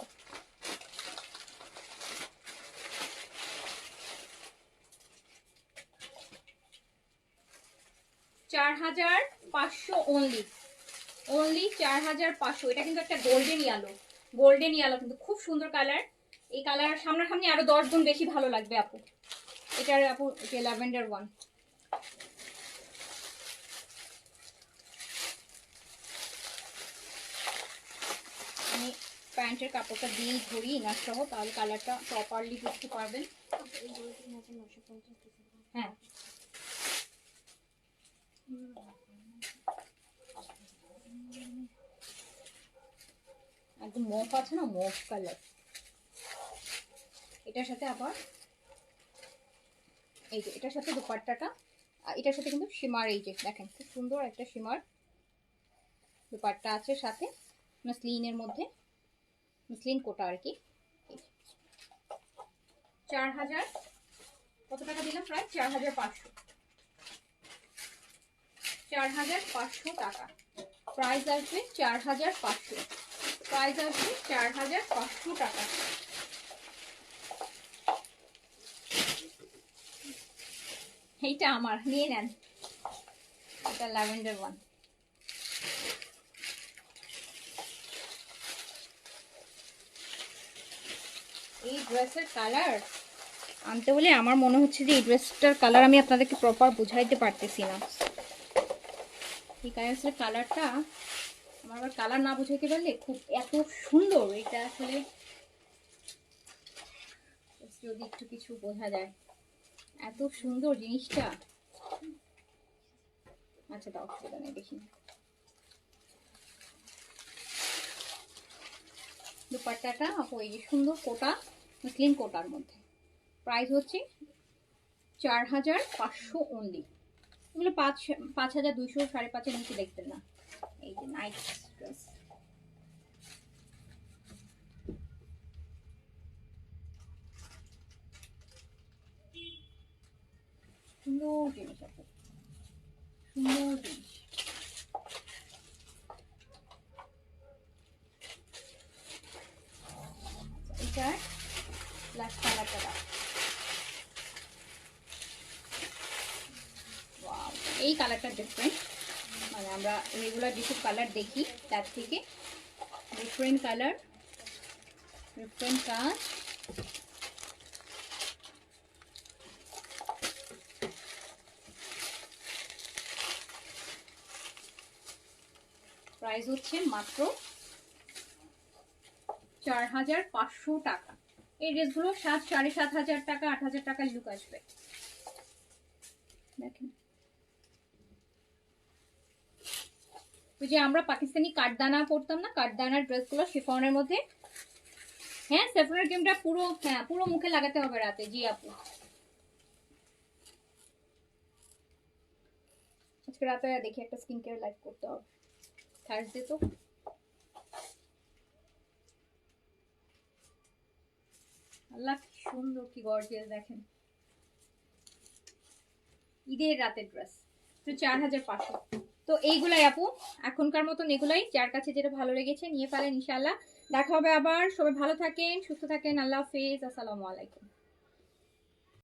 $4500 only, only 4500। এটা কিন্তু একটা গোল্ডেন ইয়েলো, গোল্ডেন ইয়েলো কিন্তু খুব সুন্দর কালার। এই কালার সামনাসামনি আরো 10 গুণ বেশি ভালো লাগবে আপু। এটার আপু যে ল্যাভেন্ডার ওয়ান, আমি প্যান্টের কাপড়টা দিয়ে ধরি ইনার সহ, তাহলে কালারটা প্রপারলি বুঝতে পারবেন। হ্যাঁ, একদম মফ আছে না, মফ কালার। এটার সাথে আবার এই যে এটার সাথে দুপাট্টাটা, এটার সাথে কিন্তু শিমার, এই যে দেখেন খুব সুন্দর একটা শিমার দুপাট্টা আছে সাথে, মসলিনের মধ্যে, মসলিন কোটা আর কি। 4000, কত টাকা দিলাম? প্রায় 4500, 4500 টাকা প্রাইস আসবে। 4500 প্রাইস আসবে, 4500 টাকা। এইটা আমার, নিয়ে নেন। এটা ল্যাভেন্ডার ওয়ান। এই ড্রেসের কালার আনতে বলে আমার মনে হচ্ছে যে এই ড্রেসটার কালার আমি আপনাদেরকে প্রপার বুঝাইতে পারতেছি না। এই কালারটা আমার আবার কালার না বুঝাইতে পারলে খুব এত সুন্দর এটা আসলে, যদি একটু কিছু বোঝা যায়, এত সুন্দর জিনিসটা। আচ্ছা দাও, অসুবিধা নেই, দেখি। দুপাট্টাটা আপু এই যে সুন্দর কোটা, মুসলিম কোটার মধ্যে। প্রাইস হচ্ছে 4500 অনলি। এগুলো 5200, 5,500 নিচে দেখবেন না। এই যে নাইট ড্রেস, সুন্দর জিনিস আপু, সুন্দর জিনিস। এটার ব্ল্যাক কালারটা দাও। ওয়াও, এই কালারটা ডিফারেন্ট, মানে আমরা রেগুলার যেসব কালার দেখি তার থেকে ডিফারেন্ট কালার, ডিফারেন্ট কাজ। প্রাইস হচ্ছে মাত্র 4500 টাকা। এই ড্রেসগুলো 7,500 টাকা, 8,000 টাকার লুক আসবে। দেখেন, ওই যে আমরা পাকিস্তানি কাঠদানা পরতাম না, কাঠদানার ড্রেসগুলো শিফনের মধ্যে। হ্যাঁ, স্যাফরনের ক্রিমটা পুরো, হ্যাঁ পুরো মুখে লাগাতে হবে রাতে। জি আপু, আজকে রাতে দেখি একটা স্কিন কেয়ার লাইভ করতে হবে, থার্সডে তো। আল্লাহ কি সুন্দর, কি গর্জিয়াস দেখেন। ঈদের রাতের ড্রেস 4500। তো এইগুলাই আপু, এখনকার মতন এগুলাই। যার কাছে যেটা ভালো লেগেছে নিয়ে ফেলেন ইনশাআল্লাহ। দেখা হবে আবার, সবাই ভালো থাকেন, সুস্থ থাকেন, আল্লাহ হাফেজ, আসসালামু আলাইকুম।